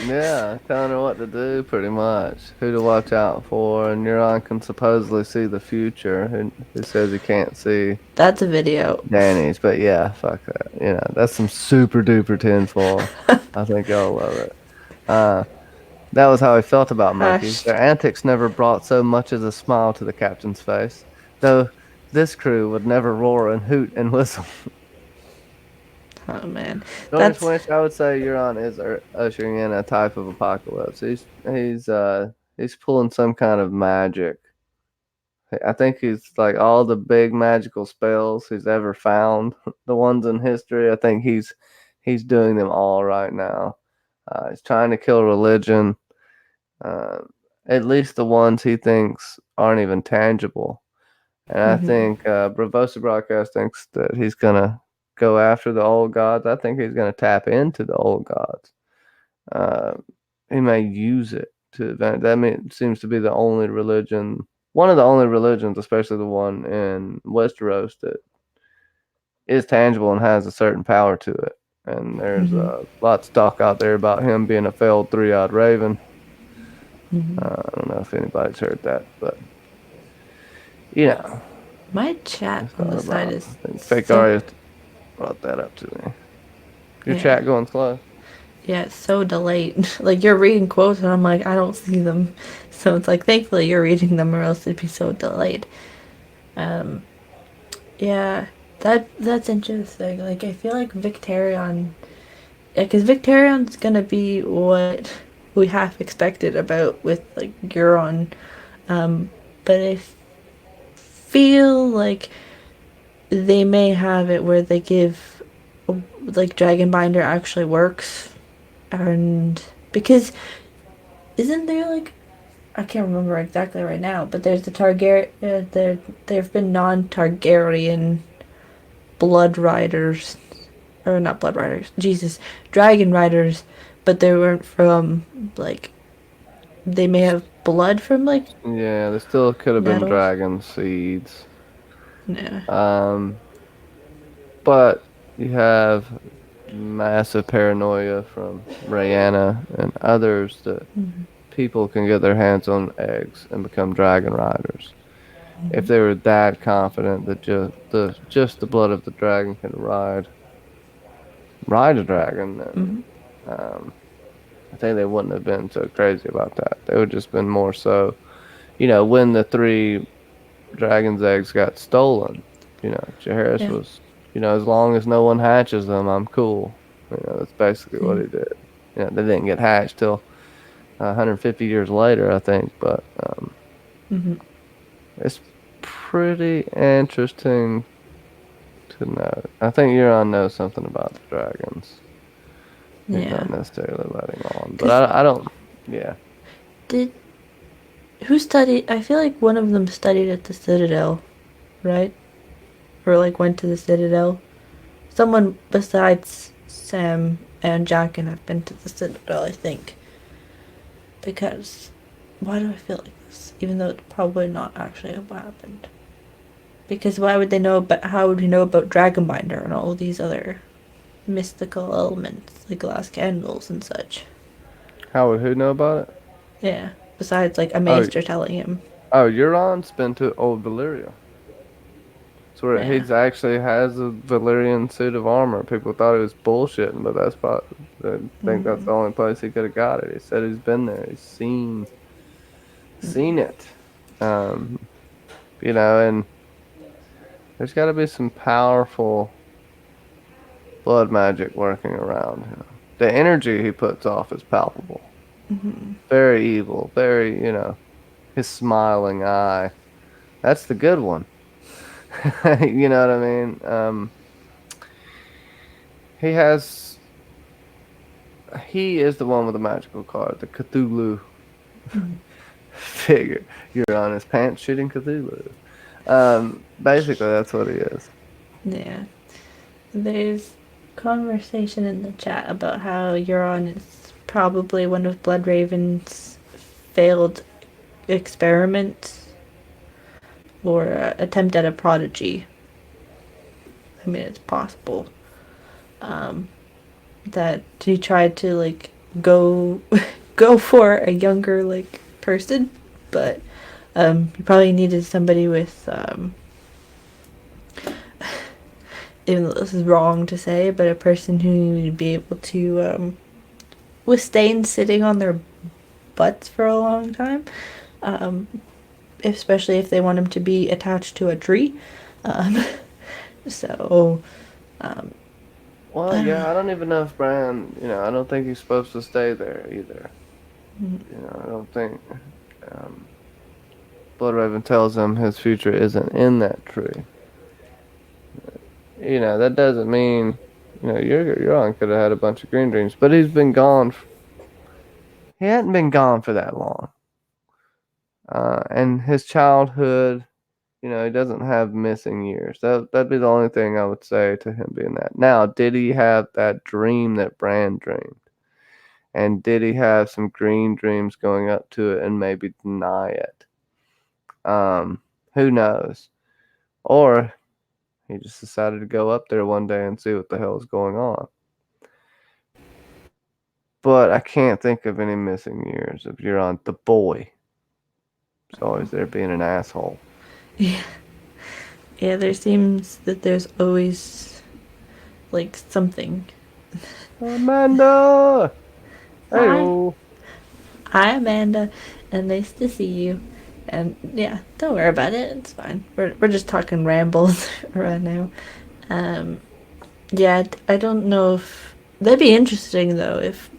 Yeah, telling her what to do, pretty much. Who to watch out for, and Euron can supposedly see the future. Who says he can't see That's a video. Danny's? But yeah, fuck that. That's some super duper tinfoil. I think y'all love it. Uh, that was how he felt about monkeys. Hashed. Their antics never brought so much as a smile to the captain's face, though this crew would never roar and hoot and whistle. Oh man, George that's. Winch, I would say Euron is ushering in a type of apocalypse. He's pulling some kind of magic. I think he's like all the big magical spells he's ever found, the ones in history. I think he's doing them all right now. He's trying to kill religion, uh, at least the ones he thinks aren't even tangible. And I Mhm. think Bravosa Broadcast thinks that he's gonna go after the old gods. I think he's gonna tap into the old gods. Uh, he may use it to advance. Seems to be the only religion, one of the only religions, especially the one in Westeros, that is tangible and has a certain power to it. And there's Mhm. a lot of talk out there about him being a failed three-eyed raven. Mhm. I don't know if anybody's heard that, but you know, My chat it's on the thought side about. is I think Fake so. Arya brought that up to me. Your Yeah. chat going slow? Yeah, it's so delayed. Like you're reading quotes and I'm like, I don't see them. So it's like thankfully you're reading them or else it'd be so delayed. Um yeah, that's interesting. Like I feel like Victarion, yeah, because Victarion's gonna be what we half expected about with like Euron. But I feel like they may have it where they give like Dragonbinder actually works, and because isn't there like I can't remember exactly right now, but there's the Targaryen. There've been non-Targaryen blood riders, or not blood riders. Jesus, dragon riders, but they weren't from like they may have blood from like Yeah, there still could have been nettles. dragon seeds. No. Um, but you have massive paranoia from Rihanna and others that Mm-hmm. people can get their hands on eggs and become dragon riders. If they were that confident that just the blood of the dragon can ride a dragon, then Mm-hmm. um, I think they wouldn't have been so crazy about that. They would just been more so, when the three dragon's eggs got stolen. Jaehaerys Yeah. was, as long as no one hatches them, I'm cool. That's basically what Mm-hmm. he did. They didn't get hatched till 150 years later, I think, but Mm-hmm. it's pretty interesting to know. I think Euron knows something about the dragons. He's Yeah. not necessarily letting on, but Cause I don't. Yeah, did who studied? I feel like one of them studied at the Citadel, right? Or like went to the Citadel. Someone besides Sam and Jack and have been to the Citadel, I think. Because why do I feel like this? Even though it's probably not actually what happened. Because why would they know about how would we know about Dragonbinder and all these other mystical elements like glass candles and such? how would who know about it? Yeah. Besides like a Oh, maester telling him. Euron's been to Old Valyria. So where Yeah. he's actually has a Valyrian suit of armor. People thought he was bullshitting, but that's probably I think that's Mm-hmm. the only place he could have got it. He said he's been there. He's seen it. Um, and there's got to be some powerful blood magic working around him. The energy he puts off is palpable. Mm-hmm. Very evil. Very, his smiling eye. That's the good one. You know what I mean? He has. He is the one with the magical card, the Cthulhu figure. You're on his pants shooting Cthulhu. Basically, that's what he is. Yeah. There's conversation in the chat about how Euron is probably one of Bloodraven's failed experiments or attempt at a prodigy. I mean, it's possible that he tried to like go go for a younger like person, but you probably needed somebody with even though this is wrong to say, but a person who would be able to withstand sitting on their butts for a long time, especially if they want them to be attached to a tree. Um, so, Well, yeah, I don't even know if Bran, I don't think he's supposed to stay there either. I don't think Bloodraven tells him his future isn't in that tree. That doesn't mean, Euron could have had a bunch of green dreams, but he's been gone. He hadn't been gone for that long. And his childhood, he doesn't have missing years. That'd be the only thing I would say to him being that. Now, did he have that dream that Bran dreamed? And did he have some green dreams going up to it and maybe deny it? Who knows? Or he just decided to go up there one day and see what the hell is going on. But I can't think of any missing years of Euron the boy. He's always there being an asshole. yeah, yeah. There seems that there's always like something. Amanda. Hey. Hi, Amanda, and nice to see you. And yeah, don't worry about it. It's fine. We're just talking rambles right now. Yeah, I don't know if that'd be interesting though if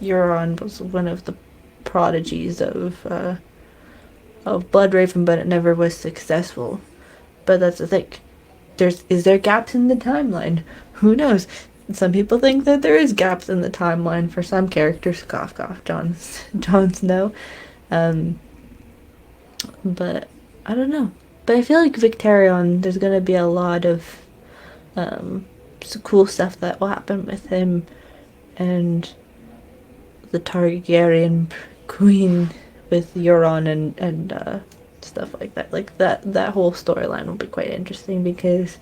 Euron was one of the prodigies of Bloodraven, but it never was successful. But that's the thing. Is there gaps in the timeline? Who knows? Some people think that there is gaps in the timeline for some characters. Cough, cough. Jon Snow. But I don't know. But I feel like Victarion, there's gonna be a lot of some cool stuff that will happen with him and the Targaryen queen with Euron and stuff like that. Like that whole storyline will be quite interesting because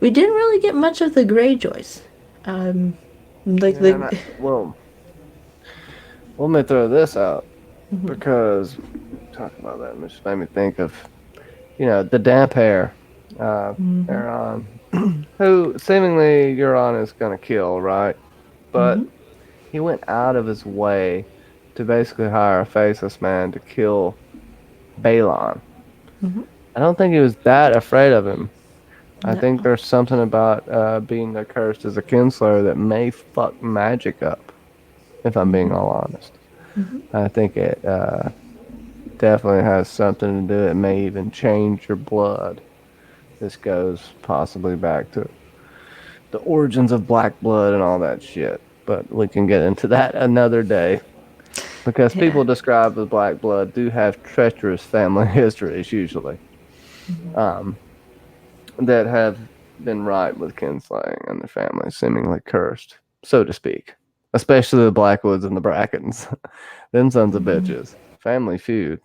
we didn't really get much of the Greyjoys. Well, let me throw this out because talking about that just made me think of, the damp hair, Euron, who seemingly Euron is gonna kill, right? But he went out of his way to basically hire a faceless man to kill Balon. I don't think he was that afraid of him. I think there's something about being cursed as a kinslayer that may fuck magic up, if I'm being all honest. I think it definitely has something to do. It may even change your blood. This goes possibly back to the origins of black blood and all that shit. But we can get into that another day. Because people described with black blood do have treacherous family histories usually. That have been ripe with kinslaying and their families seemingly cursed, so to speak. Especially the Blackwoods and the Brackens. Them sons of bitches. Family feud.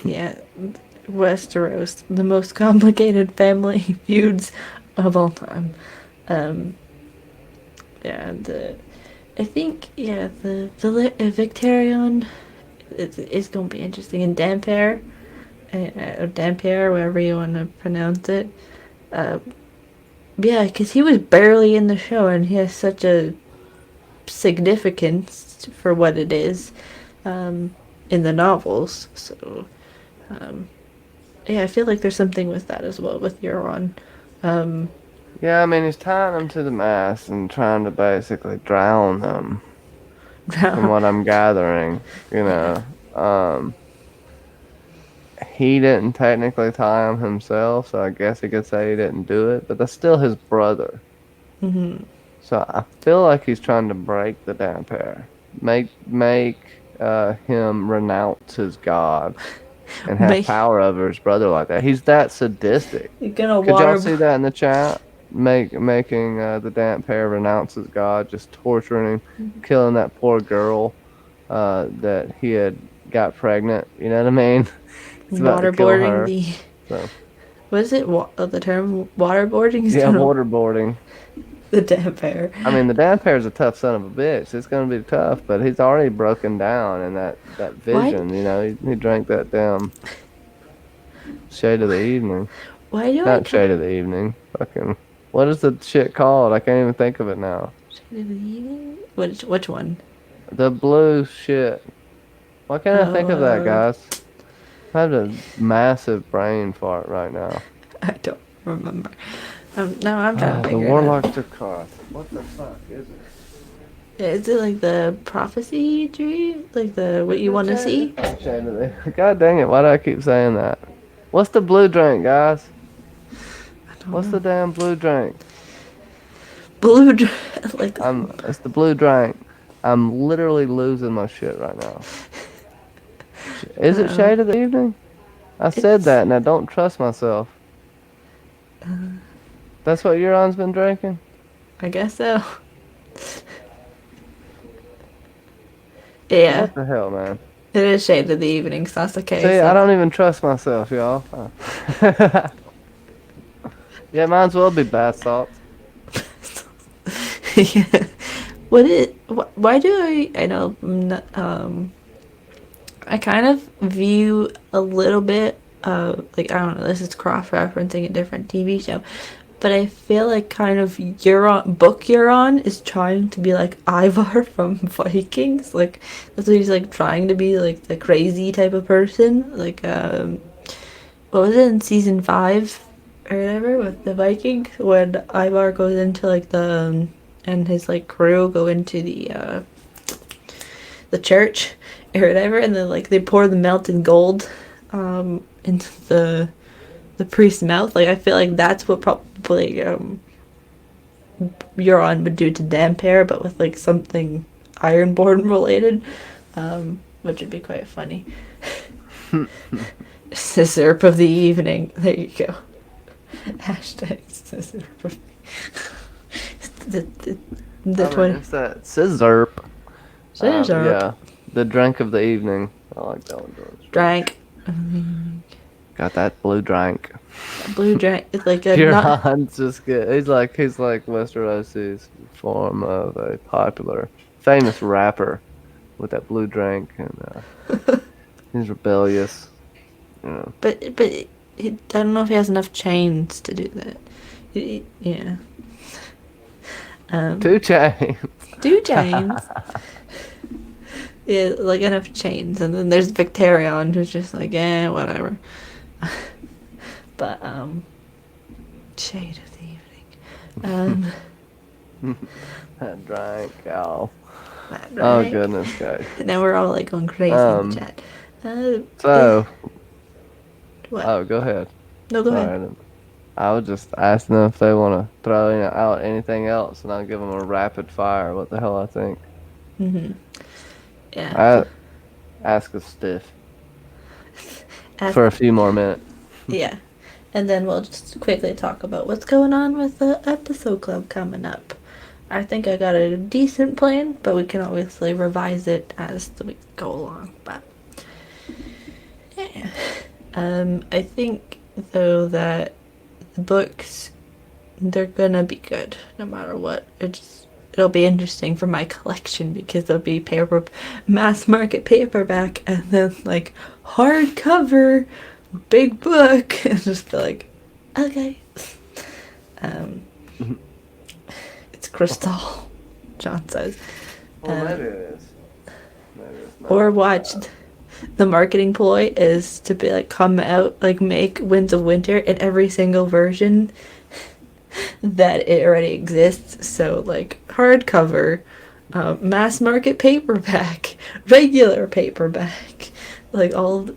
Yeah, Westeros, the most complicated family feuds of all time. I think the Victarion is going to be interesting, and Dampere, or Dampere, wherever you want to pronounce it. Yeah, because he was barely in the show, and he has such a significance for what it is in the novels. So, I feel like there's something with that as well with Euron. Yeah, I mean, he's tying them to the mast and trying to basically drown them. From what I'm gathering, he didn't technically tie him himself, so I guess he could say he didn't do it, but that's still his brother. So I feel like he's trying to break the Dampere, make him renounce his god, and have power over his brother like that. He's that sadistic. Could y'all see that in the chat? Making the Dampere renounce his god, just torturing him, killing that poor girl that he had got pregnant. You know what I mean? Waterboarding what is it? The term waterboarding? Yeah, waterboarding. The damper. I mean, the damper's a tough son of a bitch. It's gonna be tough, but he's already broken down in that vision. You know, he drank that damn shade of the evening. Why do I Not shade of the evening. Fucking. What is the shit called? I can't even think of it now. Shade of the evening? Which one? The blue shit. Why can't I think of that, guys? I have a massive brain fart right now. I don't remember. No, I'm trying to The figure it out. Warlock's Karth. What the fuck is it? Is it like the prophecy tree? Like the what you want to see? God dang it, why do I keep saying that? What's the blue drink, guys? What's the damn blue drink? Like It's the blue drink. I'm literally losing my shit right now. Is it shade of the evening? I said that and I don't trust myself. That's what Euron's been drinking? I guess so. Yeah. What the hell, man? It is shade of the evening, so that's okay. See, So. I don't even trust myself, y'all. Yeah, might as well be bath salts. Yeah. Why do I know, I kind of view a little bit of, like, I don't know, this is cross-referencing a different TV show, but I feel like kind of Euron is trying to be like Ivar from Vikings. Like, that's what he's like trying to be, like the crazy type of person. Like, what was it in season 5 or whatever with the Vikings when Ivar goes into like and his like crew go into the church or whatever, and then like they pour the melted gold into the priest's mouth. Like, I feel like that's what probably Euron would do to Dampere, but with like something Ironborn related, which would be quite funny. Scissorp of the evening. There you go. Hashtag Scissorp of the 20. It's that Scissorp. Scissorp. Yeah, the drink of the evening. I like that one. Drank. Got that blue drink. Blue drink. It's like a Euron's just good. He's like Westerosi's form of a popular, famous rapper with that blue drink, and he's rebellious. You know. But I don't know if he has enough chains to do that. Yeah. 2 chains. 2 chains. Yeah, like enough chains, and then there's Victarion, who's just like, whatever. But shade of the evening. That drink, oh. That Oh drink. goodness, guys. Now we're all like going crazy in the chat. So. What? Oh, go ahead. No, go ahead. Sorry, I was just asking them if they want to throw out anything else, and I'll give them a rapid fire. What the hell I think? Yeah. Ask us stiff for a few more minutes. Yeah. And then we'll just quickly talk about what's going on with the episode club coming up. I think I got a decent plan, but we can obviously revise it as the weeks go along. But yeah. I think though that the books, they're gonna be good no matter what. It'll be interesting for my collection because there'll be mass market paperback, and then like hardcover big book, and just be like, okay. It's Crystal, John says. Well, maybe it is. Maybe it's not. Or watched. The marketing ploy is to be like, come out, like make Winds of Winter in every single version that it already exists. So like hardcover, mass market paperback, regular paperback, like all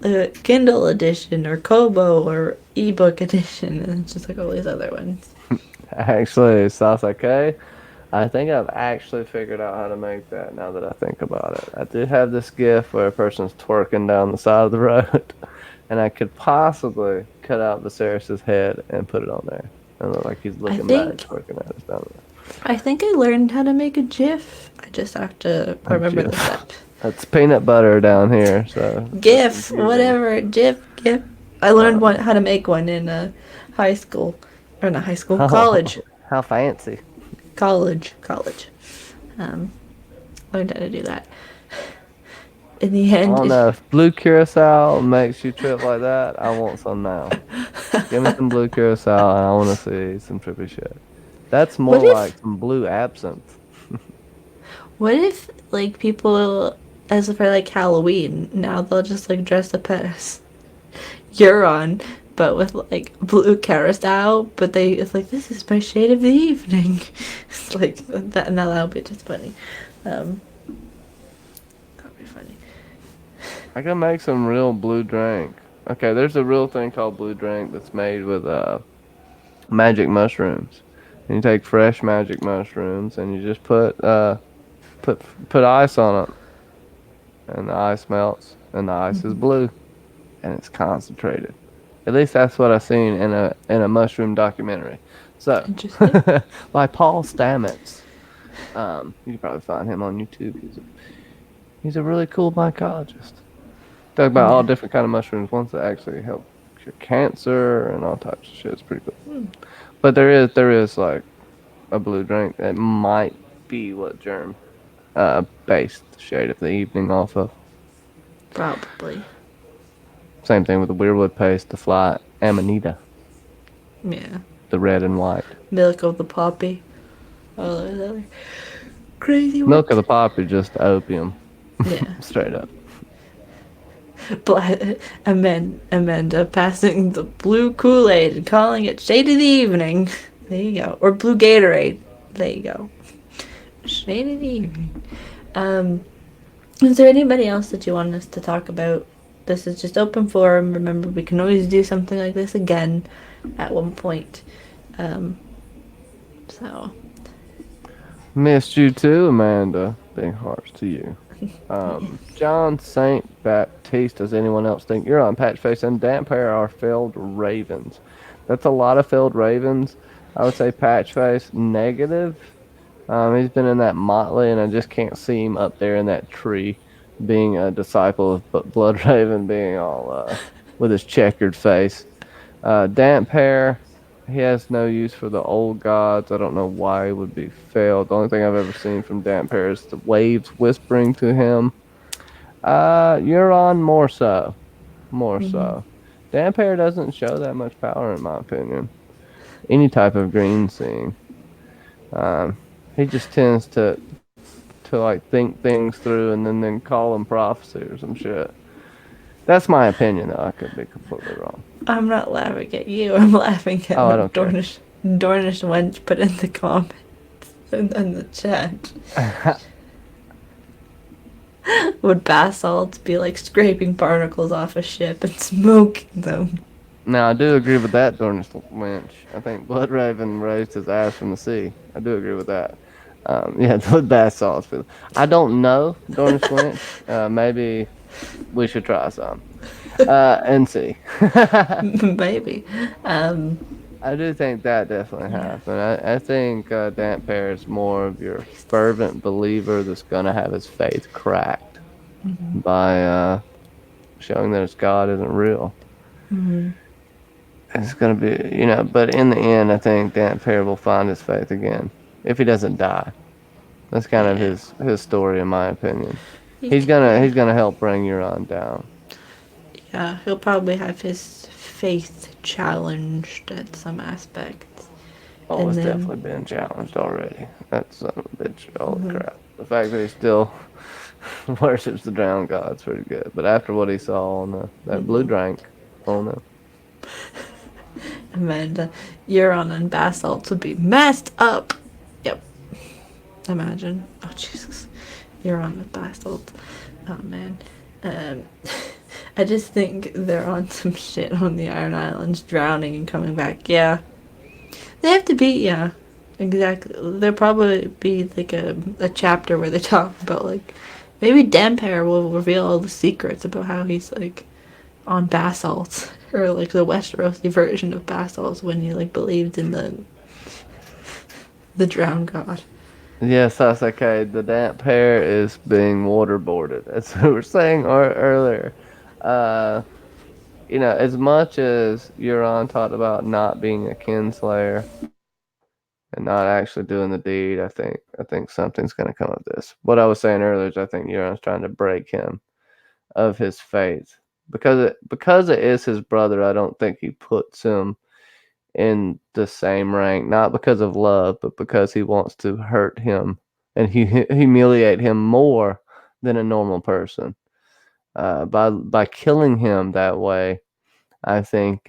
Kindle edition or Kobo or ebook edition, and it's just like all these other ones. Actually, South okay. I think I've actually figured out how to make that now that I think about it. I do have this gif where a person's twerking down the side of the road, and I could possibly cut out Viserys' head and put it on there. And look like he's looking back, twerking at us down there. I think I learned how to make a GIF. I just have to remember the step. That's peanut butter down here, so... GIF, whatever, GIF. I learned how to make one in high school. Or not high school, college. How fancy. college. Learned how to do that. In the I end, don't know. If blue curacao makes you trip like that, I want some now. Give me some blue curacao, and I want to see some trippy shit. That's more What if- like some blue absinthe. what if like people, as for like Halloween, now they'll just like dress up as Euron, but with like blue carousel. But it's like, this is my shade of the evening. It's like that, and that'll be just funny. That'll be funny. I can make some real blue drink. Okay, there's a real thing called blue drink that's made with magic mushrooms. And you take fresh magic mushrooms and you just put ice on it, and the ice melts, and the ice is blue, and it's concentrated. At least that's what I seen in a mushroom documentary. So, Interesting. by Paul Stamets. You can probably find him on YouTube. He's a really cool mycologist. Talk about all different kind of mushrooms, ones that actually help cure cancer and all types of shit. It's pretty cool. But there is like a blue drink that might be what Germ based the shade of the evening off of. Probably. Same thing with the weirwood paste, the fly amanita, Yeah. the red and white. Milk of the poppy. All those other crazy Milk words. of the poppy, just opium, Yeah. straight up. Amanda passing the blue Kool-Aid and calling it Shade of the Evening. There you go. Or blue Gatorade. There you go. Shade of the Evening. Is there anybody else that you want us to talk about? This is just open forum. Remember, we can always do something like this again at one point. So. Missed you too, Amanda. Big hearts to you. John St. Baptiste, does anyone else think you're on Patchface and Damphair are failed ravens? That's a lot of failed ravens. I would say Patchface negative. He's been in that motley, and I just can't see him up there in that tree being a disciple of Blood Raven, being all with his checkered face. Damphair, he has no use for the old gods. I don't know why he would be failed. The only thing I've ever seen from Damphair is the waves whispering to him. Euron more so. More so. Damphair doesn't show that much power in my opinion. Any type of green seeing. He just tends to like think things through and then call them prophecy or some shit. That's my opinion though. I could be completely wrong. I'm not laughing at you. I'm laughing at I what don't care. Dornish Wench put in the comments in the chat. Would basalts be like scraping barnacles off a ship and smoking them? Now I do agree with that, Dornish Wench. I think Blood Raven raised his ass from the sea. I do agree with that. Yeah, the basalts. I don't know, Dornish Wench. Maybe we should try some and see. Maybe. I do think that definitely happened. I think Damphair is more of your fervent believer that's going to have his faith cracked by showing that his God isn't real. It's going to be, but in the end, I think Damphair will find his faith again if he doesn't die. That's kind of his story, in my opinion. He's gonna help bring Euron down. Yeah, he'll probably have his faith challenged at some aspects. Oh, And it's then- definitely been challenged already. That son of a bitch. Holy crap. The fact that he still worships the drowned god's pretty good. But after what he saw on that blue drink, oh no. Amanda, Euron and basalts would be messed up. Yep. Imagine. Oh, Jesus. Euron with basalts. Oh, man. I just think they're on some shit on the Iron Islands, drowning and coming back. Yeah. They have to be, yeah. Exactly. There'll probably be like a chapter where they talk about like, maybe Damphair will reveal all the secrets about how he's like on basalts, or like the Westerosi version of basalts when he like believed in the drowned god. Yes, that's okay. The Damphair is being waterboarded, as we were saying earlier. As much as Euron talked about not being a kinslayer and not actually doing the deed, I think something's going to come of this. What I was saying earlier is I think Euron's trying to break him of his faith because it is his brother. I don't think he puts him in the same rank, not because of love, but because he wants to hurt him and humiliate him more than a normal person. By killing him that way, I think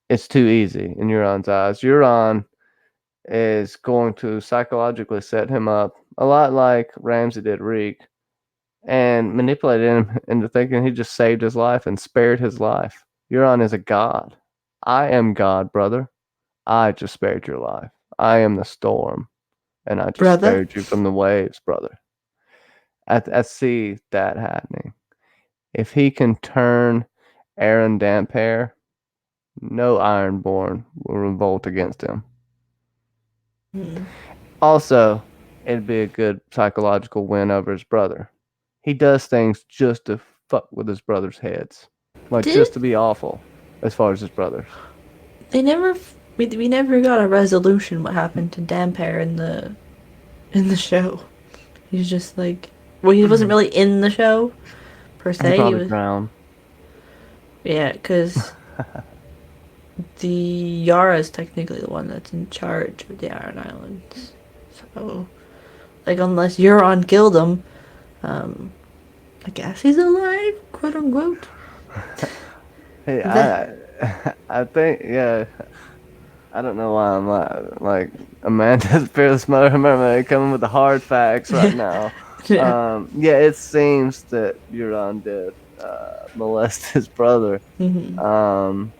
it's too easy in Euron's eyes. Euron is going to psychologically set him up a lot like Ramsay did Reek and manipulated him into thinking he just saved his life and spared his life. Euron is a god. I am God, brother. I just spared your life. I am the storm, and I just Brother? spared you from the waves, brother. I see that happening. If he can turn Aaron Damphair, no Ironborn will revolt against him. Also, it'd be a good psychological win over his brother. He does things just to fuck with his brother's heads. Like, just to be awful as far as his brothers. We never got a resolution what happened to Damphair in the show. He's just like, well, he wasn't really in the show per se. He probably was drowned. Yeah, because the Yara is technically the one that's in charge of the Iron Islands. So, like, unless Euron killed him, I guess he's alive, quote unquote. Hey, I think, yeah. I don't know why I'm like Amanda's fearless mother mermaid coming with the hard facts right now. Yeah. It seems that Euron did molest his brother. One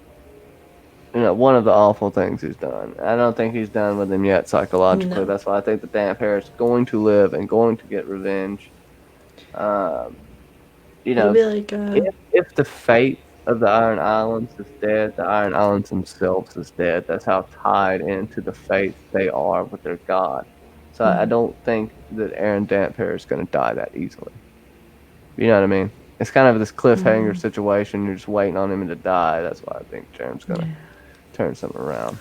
of the awful things he's done. I don't think he's done with him yet psychologically. No. That's why I think the Damphair is going to live and going to get revenge. It'll be like, If the fate of the Iron Islands is dead, the Iron Islands themselves is dead. That's how tied into the faith they are with their god. So I don't think that Aaron Damphair is going to die that easily. You know what I mean? It's kind of this cliffhanger situation. You're just waiting on him to die. That's why I think Jerem's going to turn something around.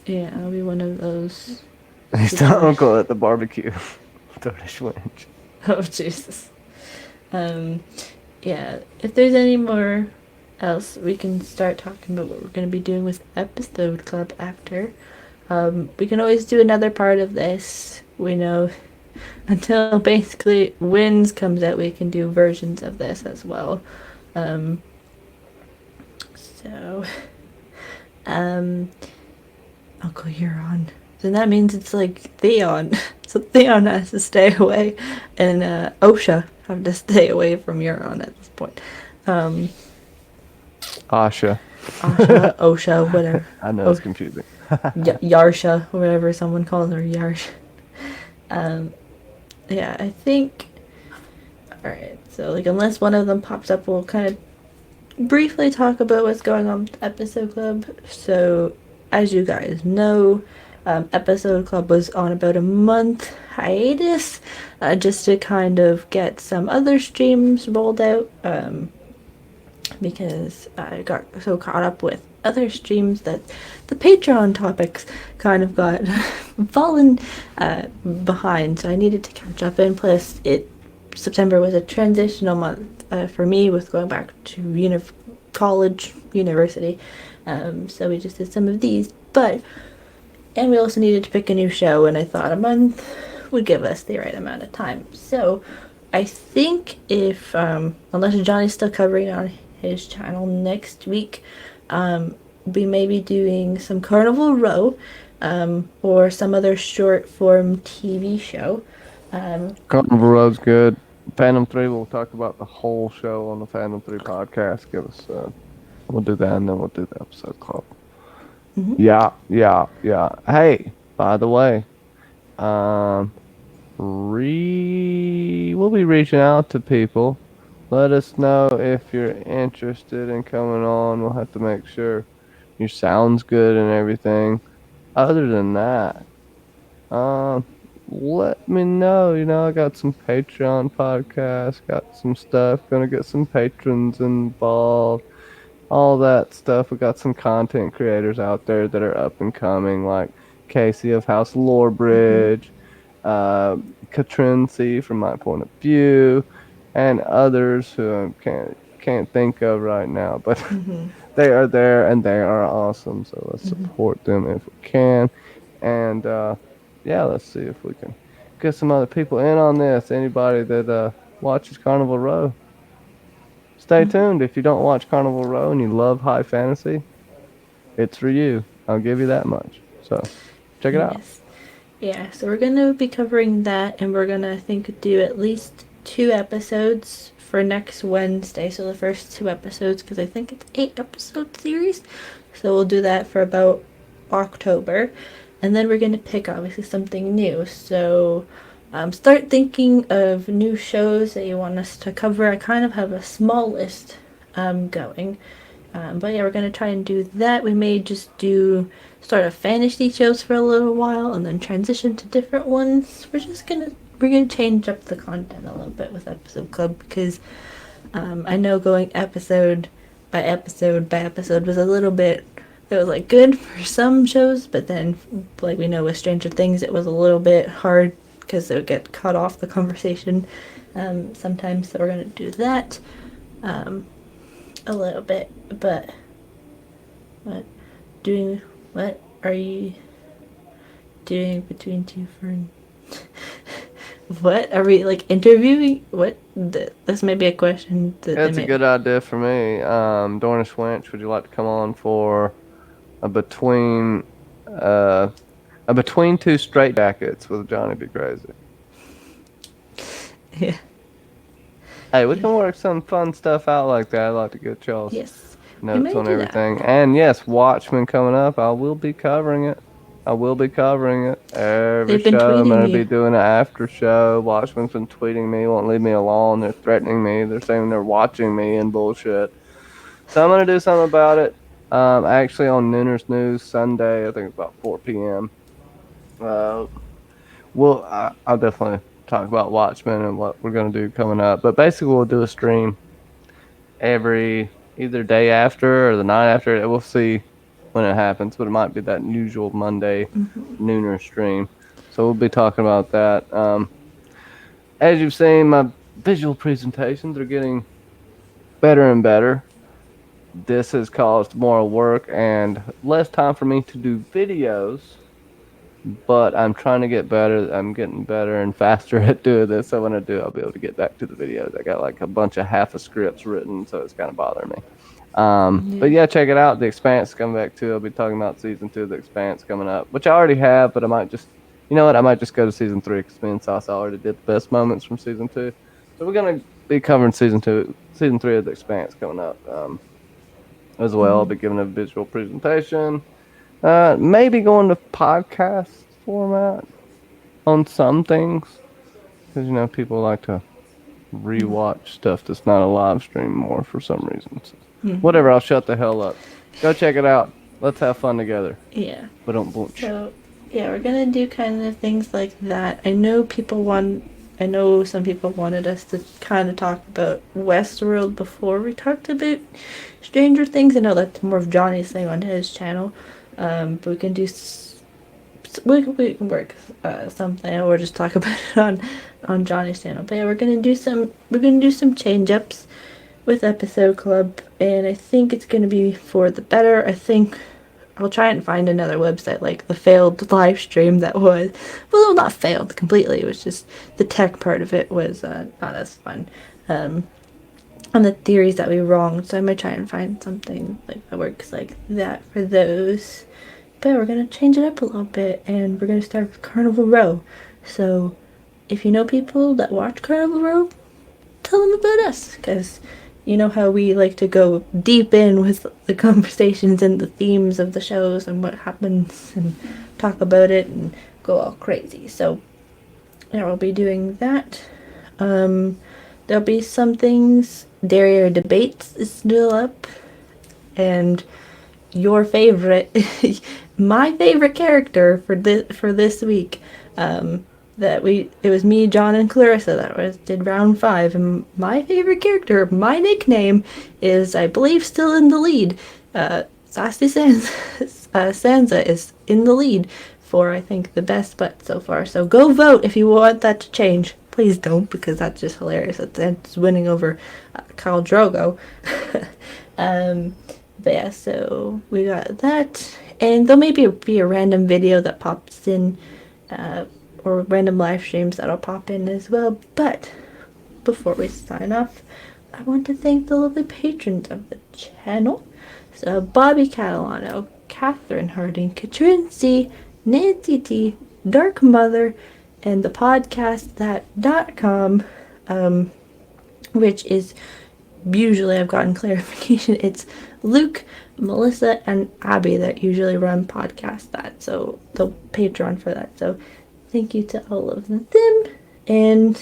Yeah, I'll be one of those. He's the uncle at the barbecue. Thirdish winch. Oh, Jesus. Yeah, if there's any more else, we can start talking about what we're going to be doing with Episode Club after. We can always do another part of this. We know until basically Winds comes out, we can do versions of this as well. Uncle Euron. Then that means it's like Theon. So Theon has to stay away, and Osha have to stay away from Euron at this point. Asha, Osha, whatever. I know it's confusing. Yarsha, whatever someone calls her, Yarsha. Yeah, I think. Alright, so like unless one of them pops up, we'll kind of briefly talk about what's going on with Episode Club. So, as you guys know, Episode Club was on about a month hiatus, just to kind of get some other streams rolled out, because I got so caught up with other streams that the Patreon topics kind of got fallen behind, so I needed to catch up. And plus, September was a transitional month for me with going back to university, so we just did some of these, and we also needed to pick a new show, and I thought a month would give us the right amount of time. So I think if, unless Johnny's still covering on his channel next week, we may be doing some Carnival Row, or some other short form TV show. Carnival Row's good. Fandom 3, we'll talk about the whole show on the Fandom 3 podcast. We'll do that, and then we'll do the Episode Club. Yeah. Hey, by the way, we'll be reaching out to people. Let us know if you're interested in coming on. We'll have to make sure your sound's good and everything. Other than that, let me know. I got some Patreon podcasts, got some stuff, gonna get some patrons involved. all that stuff. We got some content creators out there that are up and coming, like Casey of House Lore Bridge, Katrin C from My Point of View, and others who I can't think of right now. But they are there and they are awesome. So let's support them if we can. And yeah, let's see if we can get some other people in on this. Anybody that watches Carnival Row, stay tuned. If you don't watch Carnival Row and you love high fantasy, it's for you. I'll give you that much. So check it out. Yes. Yeah, so we're gonna be covering that, and we're gonna, I think, do at least 2 episodes for next Wednesday. So the first 2 episodes, because I think it's 8-episode series. So we'll do that for about October, and then we're gonna pick obviously something new. So start thinking of new shows that you want us to cover. I kind of have a small list going. But yeah, we're gonna try and do that. We may just start a fantasy shows for a little while and then transition to different ones. We're gonna change up the content a little bit with Episode Club, because I know going episode by episode was a little bit. It was like good for some shows, but then like we know with Stranger Things, it was a little bit hard because it would get cut off the conversation sometimes. So we're gonna do that. A little bit, but what are you doing between 2 ferns? What are we like interviewing? What this may be a question that That's a good idea for me. Dornish Wench, would you like to come on for a between 2 straight jackets with Johnny Be Crazy? Yeah. Hey, we can work some fun stuff out like that. I'd like to get y'all's Yes. notes on everything. And yes, Watchmen coming up. I will be covering it. Every They've been show. I'm tweeting going to you. be doing an after show. Watchmen's been tweeting me, won't leave me alone. They're threatening me. They're saying they're watching me and bullshit. So I'm going to do something about it. Actually, on Nooner's News Sunday, I think it's about 4 p.m. I'll definitely talk about Watchmen and what we're going to do coming up. But basically, we'll do a stream every either day after or the night after. We'll see when it happens, but it might be that usual Monday nooner stream. So we'll be talking about that. As you've seen, my visual presentations are getting better and better. This has caused more work and less time for me to do videos, but I'm trying to get better. I'm getting better and faster at doing this. So when I do, I'll be able to get back to the videos. I got like a bunch of half of scripts written, so it's kind of bothering me. But yeah, check it out. The Expanse coming back too. I'll be talking about season 2 of The Expanse coming up, which I already have, but I might just, you know what? I might just go to season 3 because me and Sauce already did the best moments from season 2. So we're gonna be covering season 3 of The Expanse coming up as well. I'll be giving a visual presentation. Maybe going to podcast format on some things, because you know people like to rewatch stuff that's not a live stream more for some reason. So, whatever, I'll shut the hell up. Go check it out. Let's have fun together. Yeah. But don't bunch. So yeah, we're gonna do kind of things like that. I know some people wanted us to kind of talk about Westworld before we talked about Stranger Things. I know that's more of Johnny's thing on his channel. But we can do we can work something, or just talk about it on Johnny's channel. But yeah, we're gonna do some change ups with Episode Club, and I think it's gonna be for the better. I think I'll try and find another website like the failed live stream that was, well, not failed completely. It was just the tech part of it was not as fun. On the theories that we wronged, so I might try and find something like that works like that for those. But we're gonna change it up a little bit, and we're gonna start with Carnival Row. So if you know people that watch Carnival Row, tell them about us, because you know how we like to go deep in with the conversations and the themes of the shows and what happens and talk about it and go all crazy. So yeah, we'll be doing that. There'll be some things. Derriere Debates is still up, and your favorite, my favorite character for this week, it was me, John, and Clarissa that did round 5, and my favorite character, my nickname, is, I believe, still in the lead. Sassy Sansa is in the lead for, I think, the best butt so far. So go vote if you want that to change. Please don't, because that's just hilarious. It's winning over Khal Drogo. But yeah, so we got that, and there'll maybe be a random video that pops in, or random live streams that'll pop in as well. But before we sign off, I want to thank the lovely patrons of the channel. So Bobby Catalano, Catherine Harding, Katrin C, Nancy T, Dark Mother, and the podcast.com, which is usually, I've gotten clarification, it's Luke, Melissa, and Abby that usually run podcast that, so the Patreon for that. So thank you to all of them. And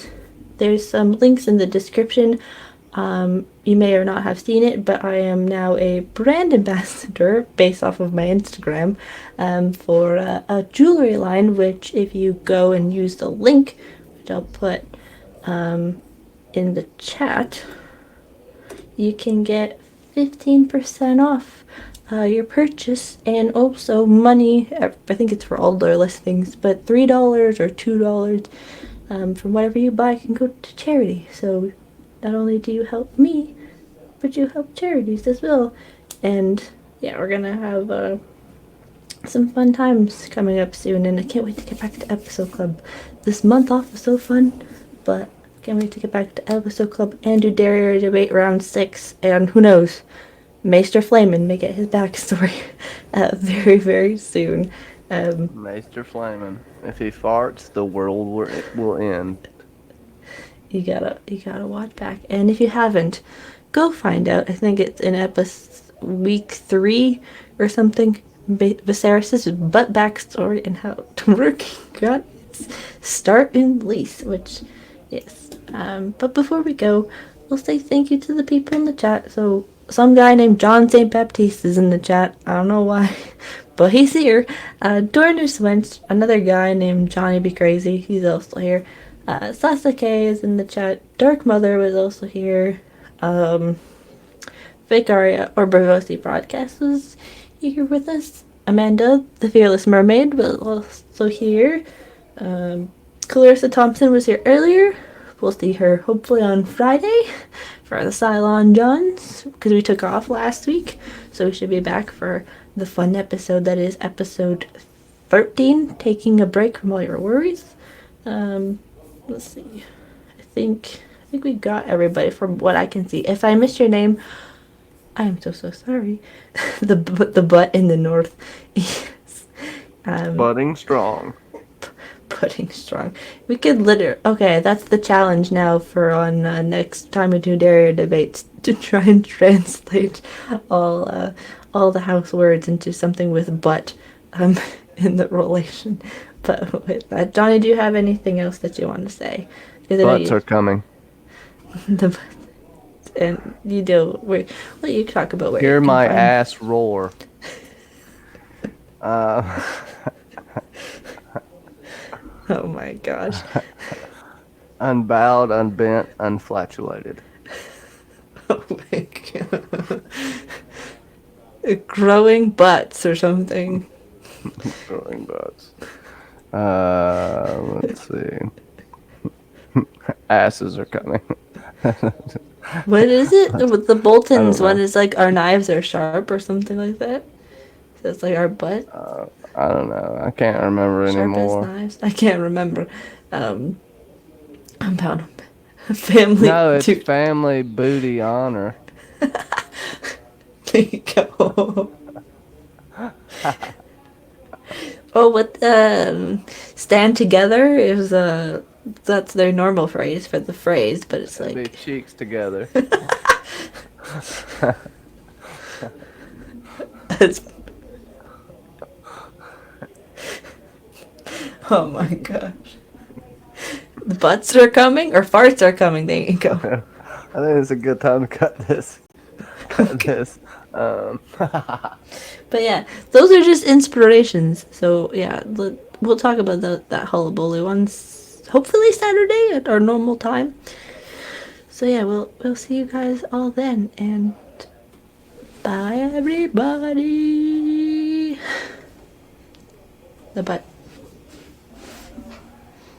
there's some links in the description. You may or not have seen it, but I am now a brand ambassador based off of my Instagram for a jewelry line, which if you go and use the link, which I'll put in the chat, you can get 15% off your purchase, and also money. I think it's for all their listings, but $3 or $2 from whatever you buy can go to charity. So not only do you help me, but you help charities as well. And yeah, we're gonna have some fun times coming up soon, and I can't wait to get back to Episode Club. This month off was so fun, but can't wait to get back to Episode Club and do Dare Debate Round 6, and who knows, Maester Flamin may get his backstory very, very soon. Maester Flamin. If he farts, the world will end. You gotta watch back, and if you haven't, go find out. I think it's in week 3 or something. Viserys' butt backstory and how to work got its start in Lease, which, yes. But before we go, we'll say thank you to the people in the chat. So some guy named John St. Baptiste is in the chat. I don't know why, but he's here. Dorner Swench, another guy named Johnny Be Crazy, he's also here. Sasuke is in the chat. Dark Mother was also here. Vicaria or Bravosi Broadcast was here with us. Amanda, the Fearless Mermaid, was also here. Clarissa Thompson was here earlier. We'll see her hopefully on Friday for the Cylon Johns, because we took off last week. So we should be back for the fun episode that is episode 13, taking a break from all your worries. Let's see. I think we got everybody from what I can see. If I missed your name, I am so sorry. the butt in the north. Yes. Budding strong. Budding strong. We could okay, that's the challenge now for on next time we do Dare Debates, to try and translate all the house words into something with butt in the relation. But with that, Johnny, do you have anything else that you want to say? Butts are coming. And you do. Well, you talk about where. Hear you can my find... ass roar. Oh my gosh. Unbowed, unbent, unflatulated. Oh my god. Growing butts or something. Growing butts. Let's see. Asses are coming. What is it? With the Boltons, I don't know. one is like our knives are sharp or something like that. So it's like our butt. I don't know. I can't remember Sharp anymore. as knives. I can't remember. I'm bound. Family. No, it's family booty honor. There you go. Oh, what stand together is that's their normal phrase for the phrase, but it's like Be cheeks together. It's... Oh my gosh. The butts are coming or farts are coming. There you go. I think it's a good time to cut this. But yeah, those are just inspirations. So yeah, we'll talk about that hullabaloo once hopefully Saturday at our normal time. So yeah, we'll see you guys all then, and bye everybody. Bye.